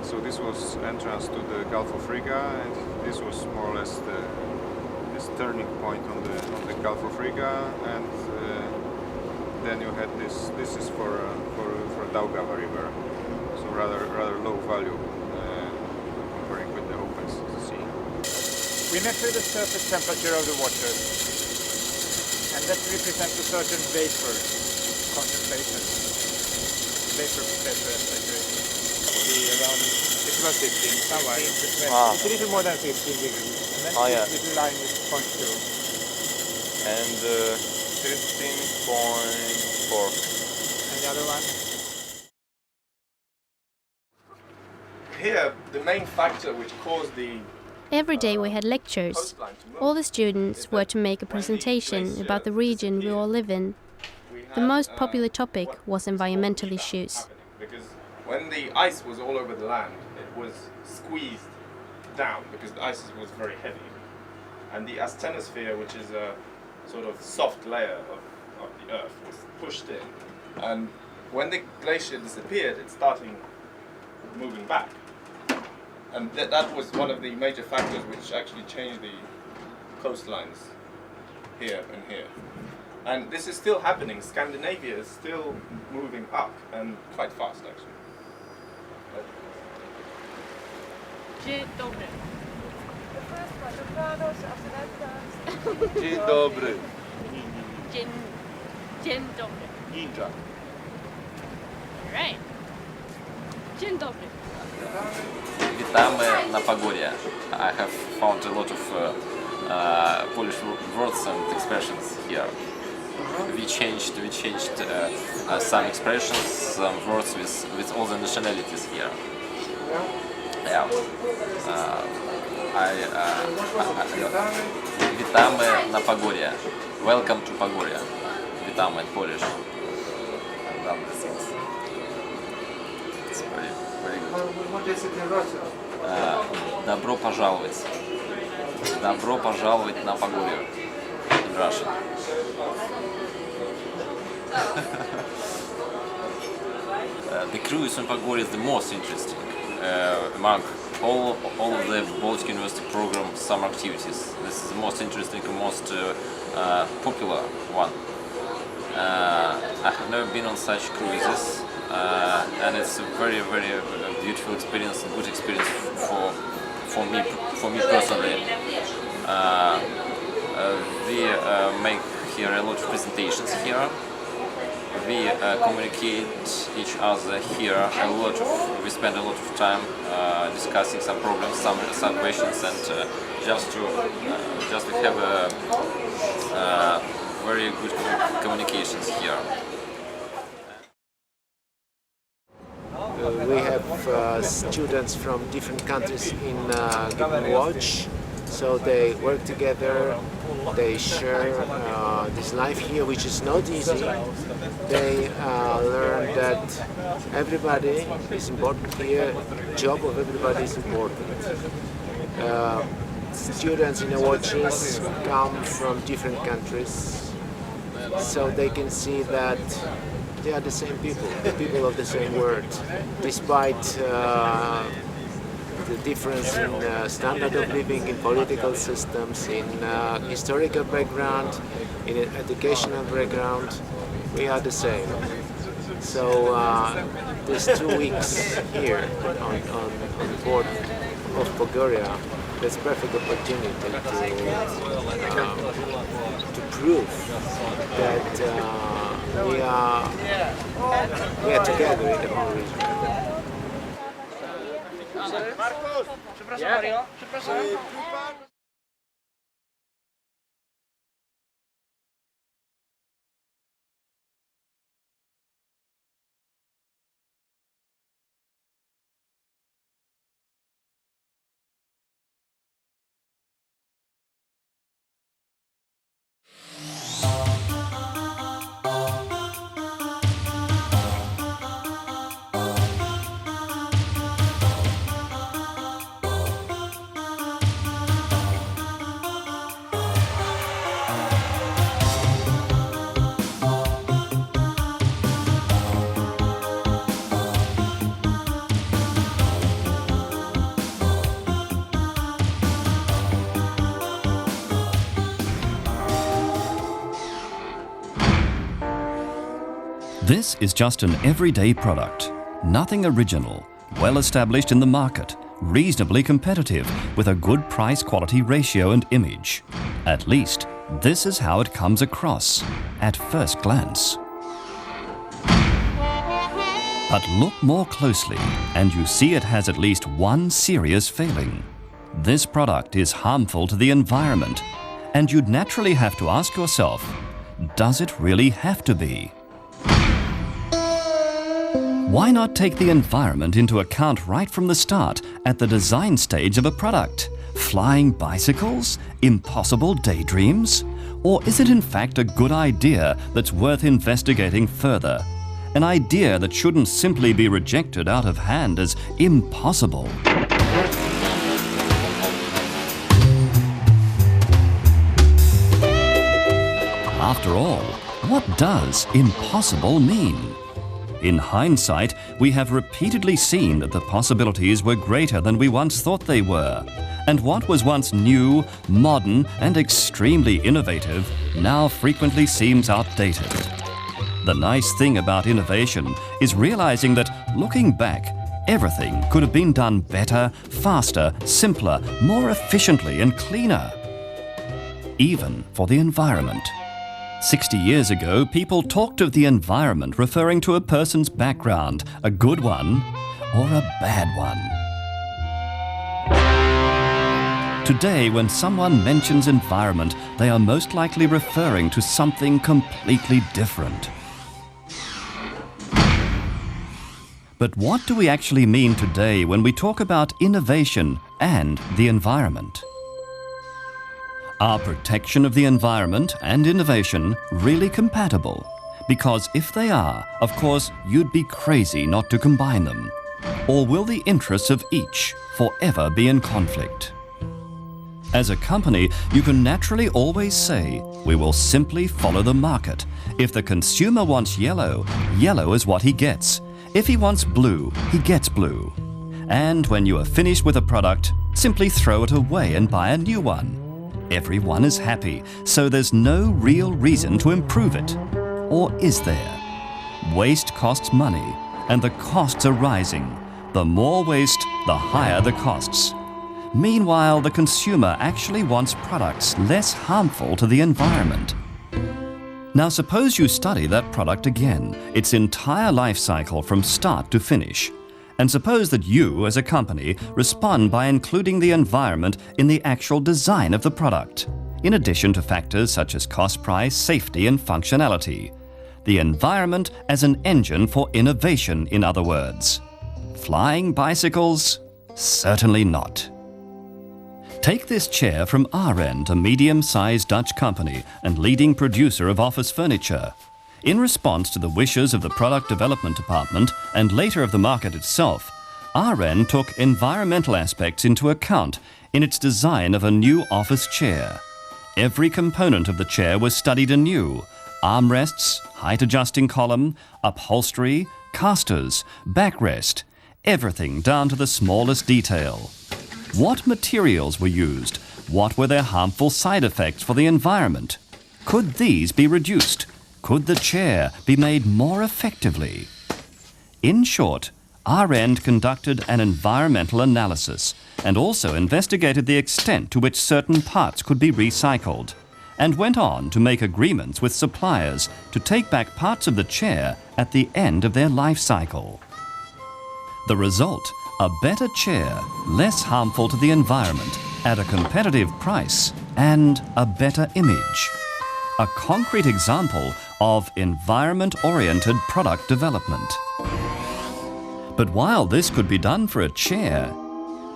So this was entrance to the Gulf of Riga, and this was more or less this turning point on the Gulf of Riga, and then you had this. This is for Daugava River, so rather low value comparing with the open sea. We measure the surface temperature of the water, and that represents a certain vapor concentration, vapor pressure and saturation. It's about 15, somewhere. It's a little more than 15 degrees. And then this little line is 0.2. And 15.4. And the other one? Here, the main factor which caused the Every day we had lectures. All the students were to make a presentation about the region we all live in. The most popular topic was environmental issues. Because when the ice was all over the land, it was squeezed down because the ice was very heavy. And the asthenosphere, which is a sort of soft layer of the earth, was pushed in. And when the glacier disappeared, it started moving back. And that was one of the major factors which actually changed the coastlines here and here. And this is still happening. Scandinavia is still moving up, and quite fast actually. Dzień dobry. Dzień dobry. Dzień dobry. Ninja. Right. Dzień dobry. Witamy na Pagoria. I have found a lot of Polish words and expressions here. We changed some expressions, some words with all the nationalities here. Yeah. Witamy na Pagoria. Welcome to Pagoria. Witamy in Polish. And other things. It's very good. Добро пожаловать. Добро пожаловать на Погорье. In Russian. The cruise on Pogorye is the most interesting among all of the Baltic University program summer activities. This is the most interesting and most popular one. I have never been on such cruises, and it's a very, very beautiful experience and good experience for me personally. We make here a lot of presentations here. We communicate each other here a lot. We spend a lot of time discussing some problems, some questions, and just to have a very good communications here. We have students from different countries in given watch, so they work together, they share this life here, which is not easy. They learn that everybody is important here, job of everybody is important. Students in the watches come from different countries, so they can see that they are the same people, the people of the same world, despite the difference in standard of living, in political systems, in historical background, in educational background. We are the same. So these 2 weeks here on board of Bulgaria, that's perfect opportunity to prove that we are together in the whole region. Markus, przepraszam Mario, przepraszam. This is just an everyday product, nothing original, well established in the market, reasonably competitive, with a good price-quality ratio and image. At least, this is how it comes across, at first glance. But look more closely, and you see it has at least one serious failing. This product is harmful to the environment, and you'd naturally have to ask yourself, does it really have to be? Why not take the environment into account right from the start at the design stage of a product? Flying bicycles? Impossible daydreams? Or is it in fact a good idea that's worth investigating further? An idea that shouldn't simply be rejected out of hand as impossible. After all, what does impossible mean? In hindsight, we have repeatedly seen that the possibilities were greater than we once thought they were. And what was once new, modern, and extremely innovative now frequently seems outdated. The nice thing about innovation is realizing that, looking back, everything could have been done better, faster, simpler, more efficiently and cleaner. Even for the environment. 60 years ago, people talked of the environment referring to a person's background, a good one or a bad one. Today, when someone mentions environment, they are most likely referring to something completely different. But what do we actually mean today when we talk about innovation and the environment? Are protection of the environment and innovation really compatible? Because if they are, of course, you'd be crazy not to combine them. Or will the interests of each forever be in conflict? As a company, you can naturally always say, we will simply follow the market. If the consumer wants yellow, yellow is what he gets. If he wants blue, he gets blue. And when you are finished with a product, simply throw it away and buy a new one. Everyone is happy, so there's no real reason to improve it. Or is there? Waste costs money, and the costs are rising. The more waste, the higher the costs. Meanwhile, the consumer actually wants products less harmful to the environment. Now suppose you study that product again, its entire life cycle from start to finish. And suppose that you, as a company, respond by including the environment in the actual design of the product, in addition to factors such as cost price, safety, and functionality. The environment as an engine for innovation, in other words. Flying bicycles? Certainly not. Take this chair from Arend, a medium-sized Dutch company and leading producer of office furniture. In response to the wishes of the product development department and later of the market itself, Arend took environmental aspects into account in its design of a new office chair. Every component of the chair was studied anew: armrests, height-adjusting column, upholstery, casters, backrest, everything down to the smallest detail. What materials were used? What were their harmful side effects for the environment? Could these be reduced? Could the chair be made more effectively? In short, Arend conducted an environmental analysis and also investigated the extent to which certain parts could be recycled, and went on to make agreements with suppliers to take back parts of the chair at the end of their life cycle. The result: a better chair, less harmful to the environment, at a competitive price, and a better image. A concrete example of environment-oriented product development. But while this could be done for a chair,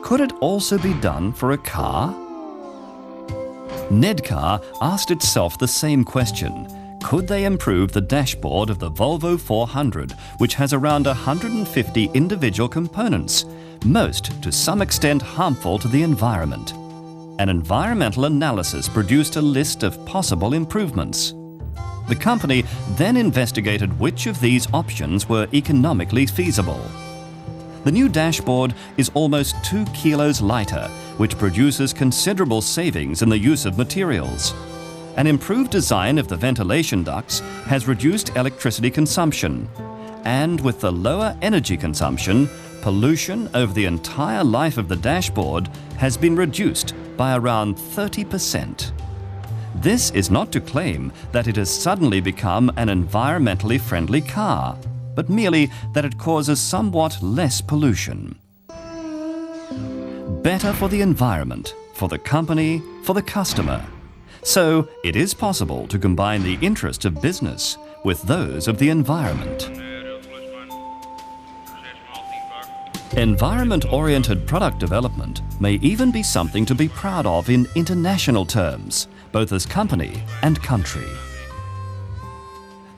could it also be done for a car? Nedcar asked itself the same question. Could they improve the dashboard of the Volvo 400, which has around 150 individual components, most to some extent harmful to the environment? An environmental analysis produced a list of possible improvements. The company then investigated which of these options were economically feasible. The new dashboard is almost 2 kilos lighter, which produces considerable savings in the use of materials. An improved design of the ventilation ducts has reduced electricity consumption, and with the lower energy consumption, pollution over the entire life of the dashboard has been reduced by around 30%. This is not to claim that it has suddenly become an environmentally friendly car, but merely that it causes somewhat less pollution. Better for the environment, for the company, for the customer. So it is possible to combine the interests of business with those of the environment. Environment-oriented product development may even be something to be proud of in international terms, both as company and country.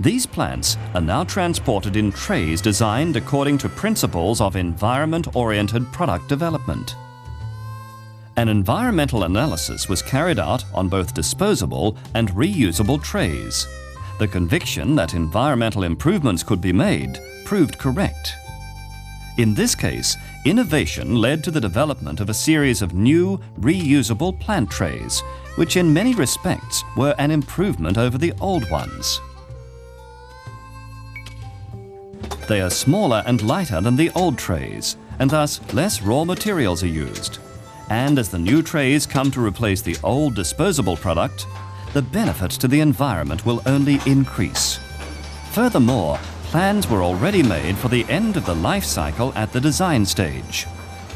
These plants are now transported in trays designed according to principles of environment-oriented product development. An environmental analysis was carried out on both disposable and reusable trays. The conviction that environmental improvements could be made proved correct. In this case, innovation led to the development of a series of new, reusable plant trays, which in many respects were an improvement over the old ones. They are smaller and lighter than the old trays, and thus less raw materials are used. And as the new trays come to replace the old disposable product, the benefits to the environment will only increase. Furthermore, plans were already made for the end of the life cycle at the design stage.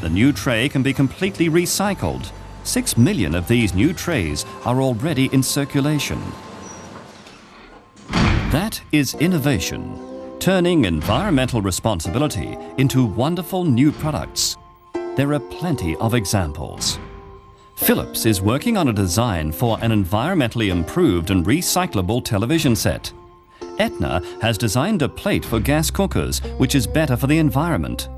The new tray can be completely recycled. 6 million of these new trays are already in circulation. That is innovation, turning environmental responsibility into wonderful new products. There are plenty of examples. Philips is working on a design for an environmentally improved and recyclable television set. Etna has designed a plate for gas cookers, which is better for the environment.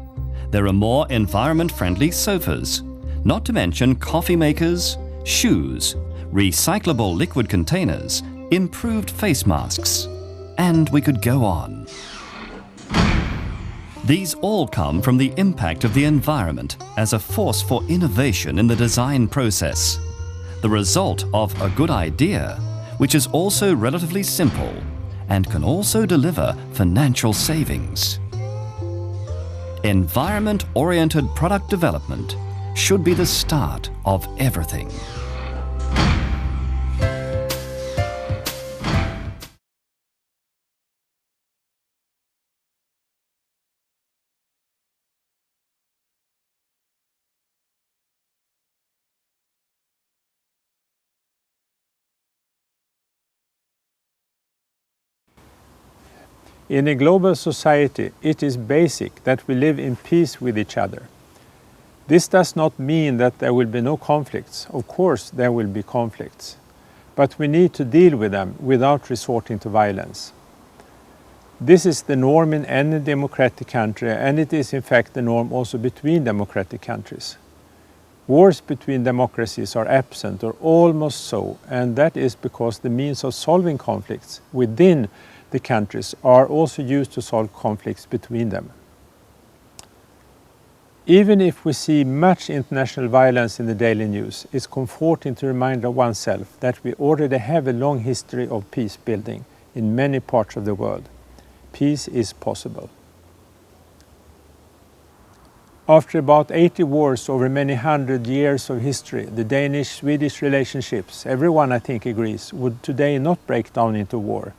There are more environment-friendly sofas, not to mention coffee makers, shoes, recyclable liquid containers, improved face masks, and we could go on. These all come from the impact of the environment as a force for innovation in the design process. The result of a good idea, which is also relatively simple and can also deliver financial savings. Environment-oriented product development should be the start of everything. In a global society, it is basic that we live in peace with each other. This does not mean that there will be no conflicts. Of course, there will be conflicts. But we need to deal with them without resorting to violence. This is the norm in any democratic country, and it is in fact the norm also between democratic countries. Wars between democracies are absent or almost so, and that is because the means of solving conflicts within the countries are also used to solve conflicts between them. Even if we see much international violence in the daily news, it's comforting to remind oneself that we already have a long history of peace building in many parts of the world. Peace is possible. After about 80 wars over many hundred years of history, the Danish-Swedish relationships, everyone I think agrees, would today not break down into war.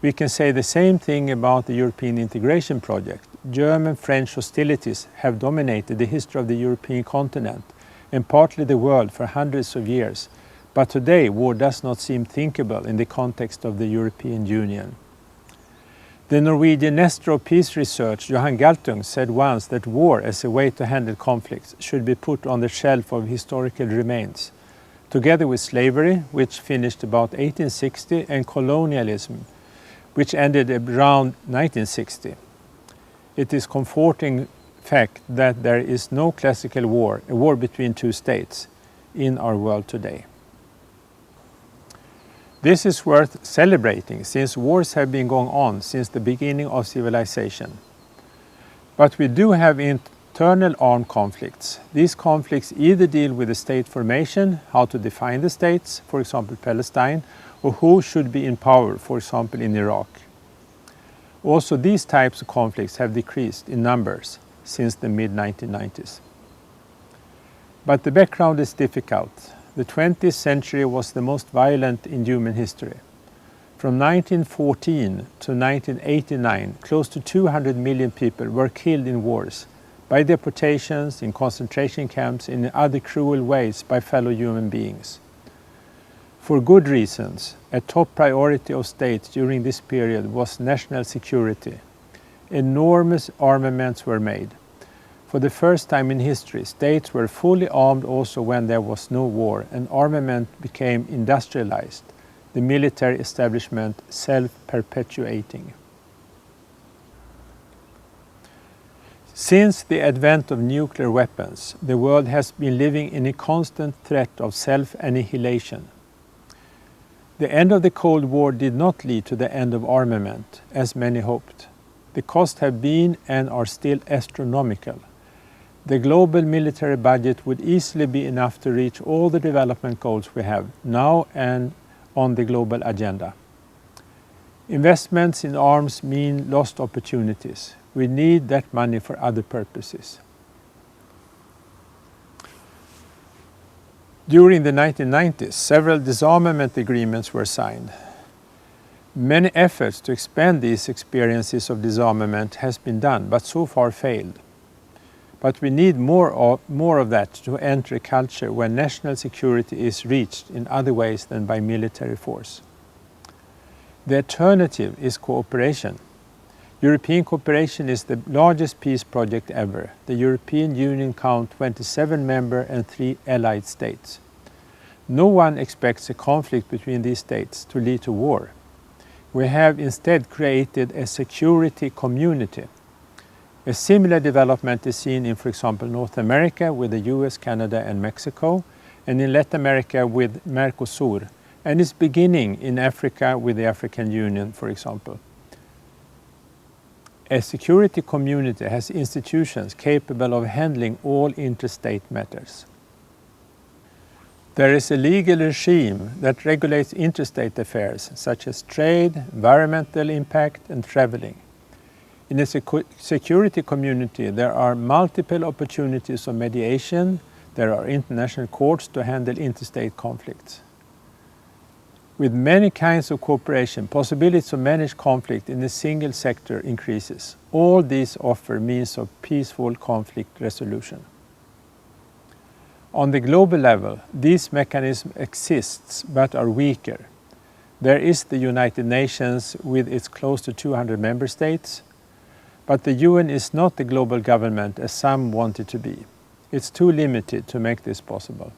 We can say the same thing about the European integration project. German-French hostilities have dominated the history of the European continent and partly the world for hundreds of years. But today, war does not seem thinkable in the context of the European Union. The Norwegian Nestor of Peace Research, Johan Galtung, said once that war as a way to handle conflicts should be put on the shelf of historical remains, together with slavery, which finished about 1860, and colonialism, which ended around 1960. It is comforting fact that there is no classical war, a war between two states, in our world today. This is worth celebrating, since wars have been going on since the beginning of civilization. But we do have internal armed conflicts. These conflicts either deal with the state formation, how to define the states, for example Palestine, or who should be in power, for example in Iraq. Also, these types of conflicts have decreased in numbers since the mid-1990s. But the background is difficult. The 20th century was the most violent in human history. From 1914 to 1989, close to 200 million people were killed in wars, by deportations, in concentration camps, and in other cruel ways by fellow human beings. For good reasons, a top priority of states during this period was national security. Enormous armaments were made. For the first time in history, states were fully armed also when there was no war, and armament became industrialized, the military establishment self-perpetuating. Since the advent of nuclear weapons, the world has been living in a constant threat of self-annihilation. The end of the Cold War did not lead to the end of armament, as many hoped. The costs have been and are still astronomical. The global military budget would easily be enough to reach all the development goals we have now and on the global agenda. Investments in arms mean lost opportunities. We need that money for other purposes. During the 1990s, several disarmament agreements were signed. Many efforts to expand these experiences of disarmament has been done, but so far failed. But we need more of that to enter a culture where national security is reached in other ways than by military force. The alternative is cooperation. European cooperation is the largest peace project ever. The European Union counts 27 member and 3 allied states. No one expects a conflict between these states to lead to war. We have instead created a security community. A similar development is seen in, for example, North America with the US, Canada and Mexico, and in Latin America with Mercosur, and is beginning in Africa with the African Union, for example. A security community has institutions capable of handling all interstate matters. There is a legal regime that regulates interstate affairs, such as trade, environmental impact, and traveling. In a security community, there are multiple opportunities of mediation. There are international courts to handle interstate conflicts. With many kinds of cooperation, possibilities to manage conflict in a single sector increases. All these offer means of peaceful conflict resolution. On the global level, these mechanisms exist but are weaker. There is the United Nations with its close to 200 member states, but the UN is not the global government as some want it to be. It's too limited to make this possible.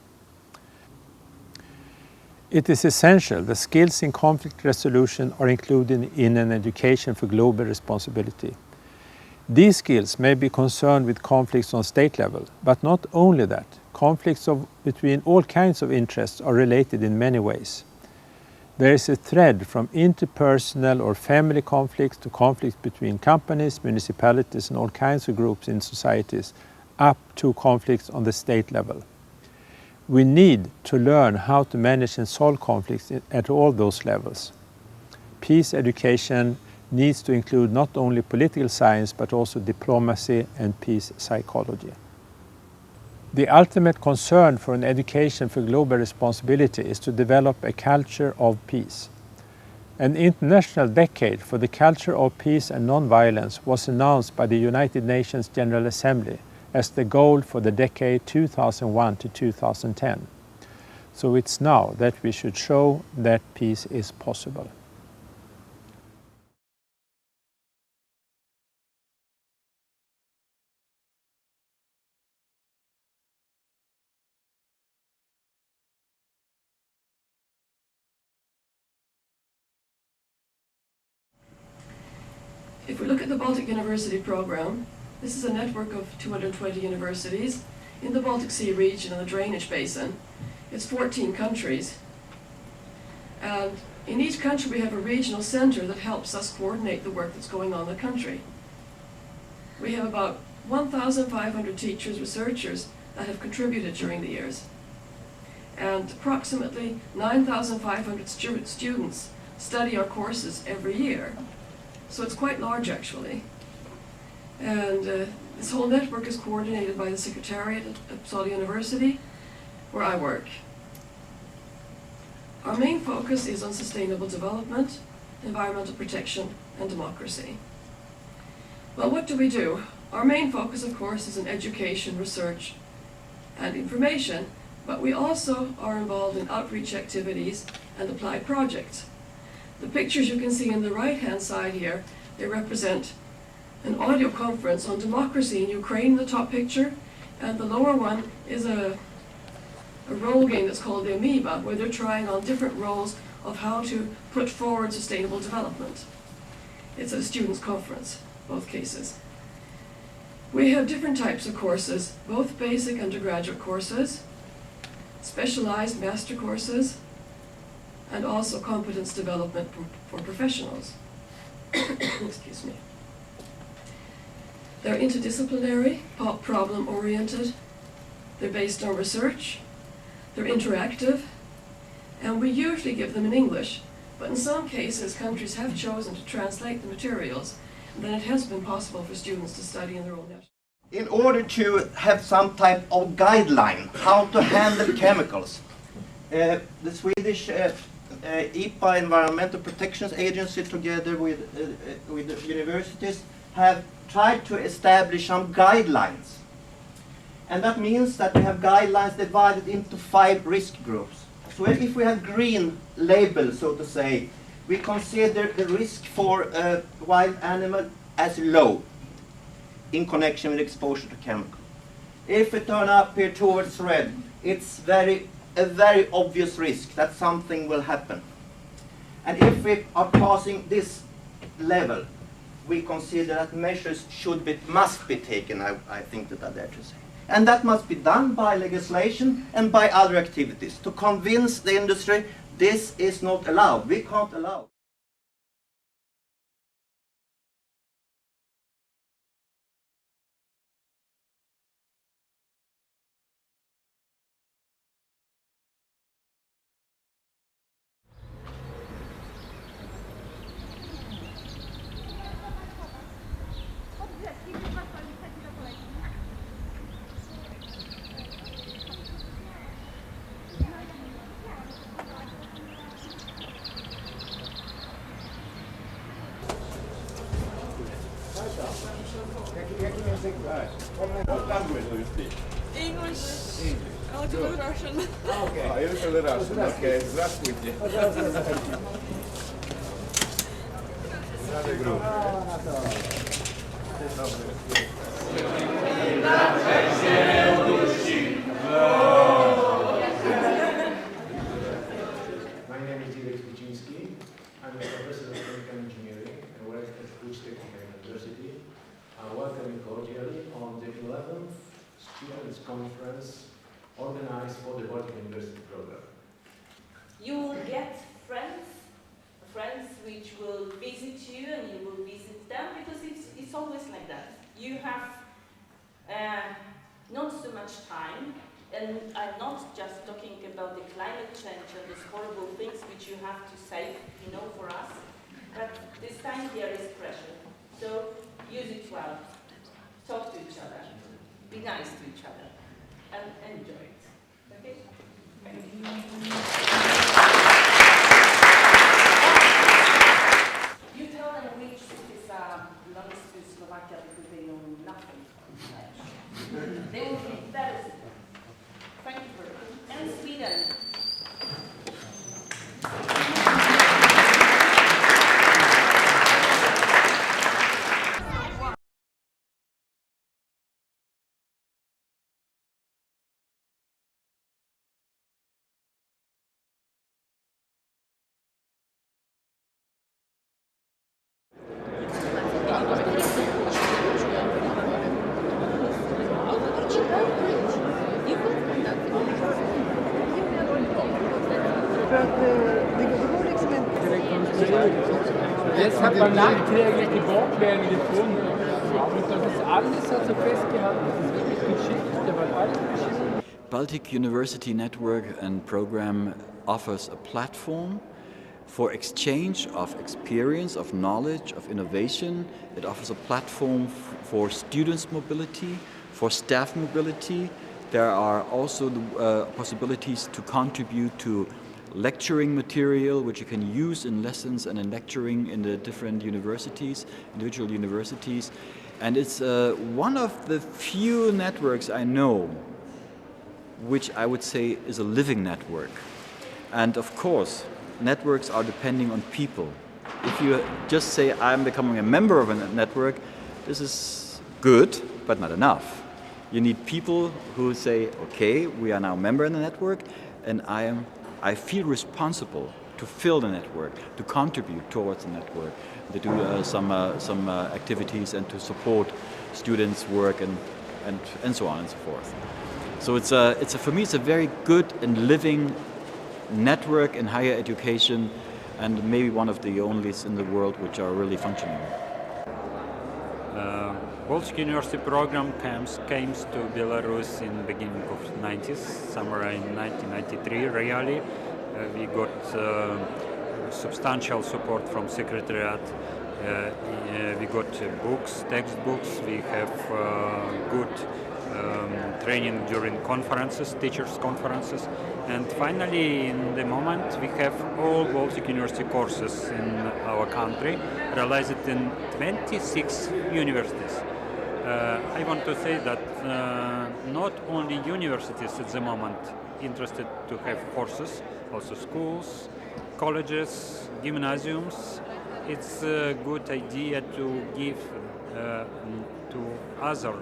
It is essential that skills in conflict resolution are included in an education for global responsibility. These skills may be concerned with conflicts on state level, but not only that. Conflicts between all kinds of interests are related in many ways. There is a thread from interpersonal or family conflicts to conflicts between companies, municipalities and all kinds of groups in societies, up to conflicts on the state level. We need to learn how to manage and solve conflicts at all those levels. Peace education needs to include not only political science but also diplomacy and peace psychology. The ultimate concern for an education for global responsibility is to develop a culture of peace. An international decade for the culture of peace and non-violence was announced by the United Nations General Assembly as the goal for the decade 2001 to 2010. So it's now that we should show that peace is possible. If we look at the Baltic University program, this is a network of 220 universities in the Baltic Sea region and the drainage basin. It's 14 countries. And in each country we have a regional center that helps us coordinate the work that's going on in the country. We have about 1,500 teachers, researchers that have contributed during the years. And approximately 9,500 students study our courses every year. So it's quite large actually. And this whole network is coordinated by the Secretariat at Uppsala University, where I work. Our main focus is on sustainable development, environmental protection, and democracy. Well, what do we do? Our main focus, of course, is in education, research, and information, but we also are involved in outreach activities and applied projects. The pictures you can see on the right-hand side here, they represent an audio conference on democracy in Ukraine, the top picture, and the lower one is a role game that's called the Amoeba, where they're trying on different roles of how to put forward sustainable development. It's a students' conference, both cases. We have different types of courses, both basic undergraduate courses, specialized master courses, and also competence development for professionals. Excuse me. They're interdisciplinary, problem-oriented, they're based on research, they're interactive, and we usually give them in English, but in some cases countries have chosen to translate the materials, and then it has been possible for students to study in their own national. In order to have some type of guideline how to handle chemicals, the Swedish EPA, Environmental Protection Agency, together with the universities, have tried to establish some guidelines. And that means that we have guidelines divided into 5 risk groups. So if we have green label, so to say, we consider the risk for a wild animal as low in connection with exposure to chemical. If we turn up here towards red, it's a very obvious risk that something will happen. And if we are passing this level, we consider that measures must be taken, I think that I dare to say. And that must be done by legislation and by other activities to convince the industry this is not allowed. We can't allow. English. I want to learn Russian. Okay. Oh, you learn Russian. Okay. Здравствуйте. Another group. My name is Igor Kuczynski. I'm a professor of chemical engineering and work at Łódź Technical University. I welcome you cordially on the 11th Students' Conference organized for the Baltic University program. You will get friends which will visit you and you will visit them, because it's always like that. You have not so much time, and I'm not just talking about the climate change and these horrible things which you have to save, you know, for us, but this time there is pressure. So use it well, talk to each other, be nice to each other, and enjoy it. Okay? Thank you. You tell them which cities belongs to Slovakia, because they know nothing from French. They will be very simple. Frankfurt and Sweden. Jetzt hat man nachträglich die Baupläne gefunden. Und das ist alles also festgehalten, das ist wirklich Geschichte, weil alles Geschichte. Baltic University Network and Program offers a platform for exchange of experience, of knowledge, of innovation. It offers a platform for students' mobility, for staff mobility. There are also the possibilities to contribute to lecturing material which you can use in lessons and in lecturing in the different universities, individual universities. And it's one of the few networks I know which I would say is a living network. And of course, networks are depending on people. If you just say, I'm becoming a member of a network, this is good, but not enough. You need people who say, okay, we are now a member in the network, and I feel responsible to fill the network, to contribute towards the network, to do some activities and to support students' work and so on and so forth. So for me, it's a very good and living network in higher education, and maybe one of the only in the world which are really functioning. Baltic University program came to Belarus in the beginning of the 90s, somewhere in 1993 really. We got substantial support from Secretariat. We got books, textbooks, we have good training during conferences, teachers' conferences, and finally in the moment we have all Baltic University courses in our country, realized in 26 universities. I want to say that not only universities at the moment interested to have courses, also schools, colleges, gymnasiums. It's a good idea to give to other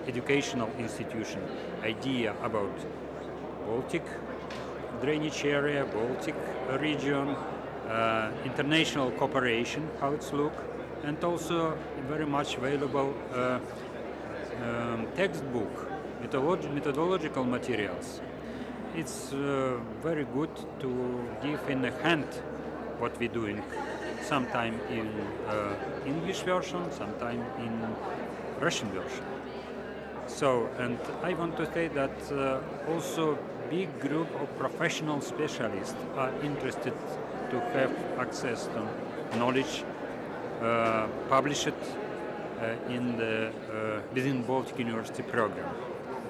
educational institutions idea about Baltic drainage area, Baltic region, international cooperation, how it's look, and also very much valuable textbook, methodological materials. It's very good to give in a hand what we're doing, sometime in English version, sometime in Russian version. So, and I want to say that also big group of professional specialists are interested to have access to knowledge published in the within Baltic University program.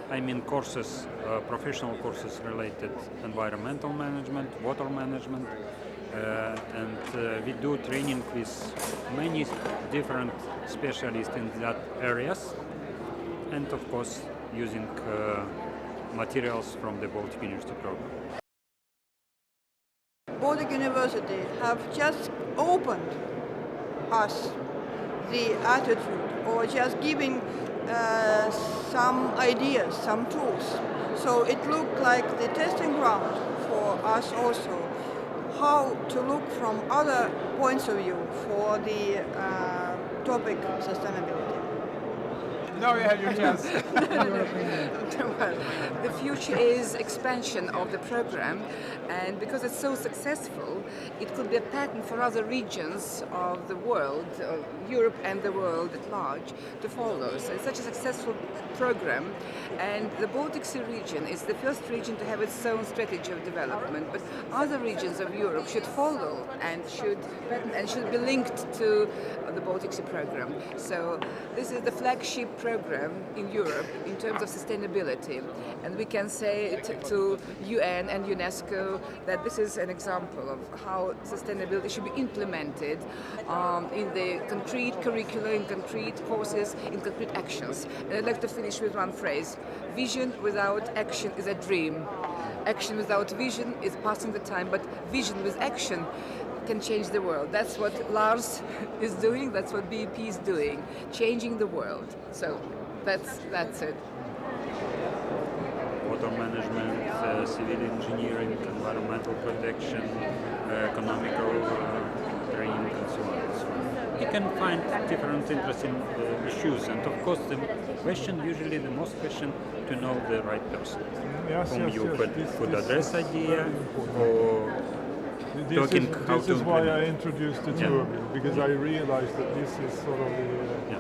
I mean courses, professional courses related environmental management, water management, and we do training with many different specialists in that areas, and of course using materials from the Baltic University program. Baltic University have just opened us the attitude, or just giving some ideas, some tools. So it looked like the testing ground for us also, how to look from other points of view for the topic sustainability. Now you have your chance. Well, the future is expansion of the program, and because it's so successful, it could be a pattern for other regions of the world, Europe and the world at large, to follow. So it's such a successful program, and the Baltic Sea region is the first region to have its own strategy of development, but other regions of Europe should follow and should be linked to the Baltic Sea program. So this is the flagship program in Europe in terms of sustainability, and we can say to UN and UNESCO that this is an example of how sustainability should be implemented in the concrete curricula, in concrete courses, in concrete actions. And I'd like to finish with one phrase: vision without action is a dream. Action without vision is passing the time, but vision with action can change the world. That's what Lars is doing, that's what BUP is doing, changing the world. So that's it. Water management, civil engineering, environmental protection, economical training, and so on. So you can find different interesting issues, and of course the question, usually the most question, to know the right person whom you could address idea or This is why I introduced the two of you, because I realized that this is sort of the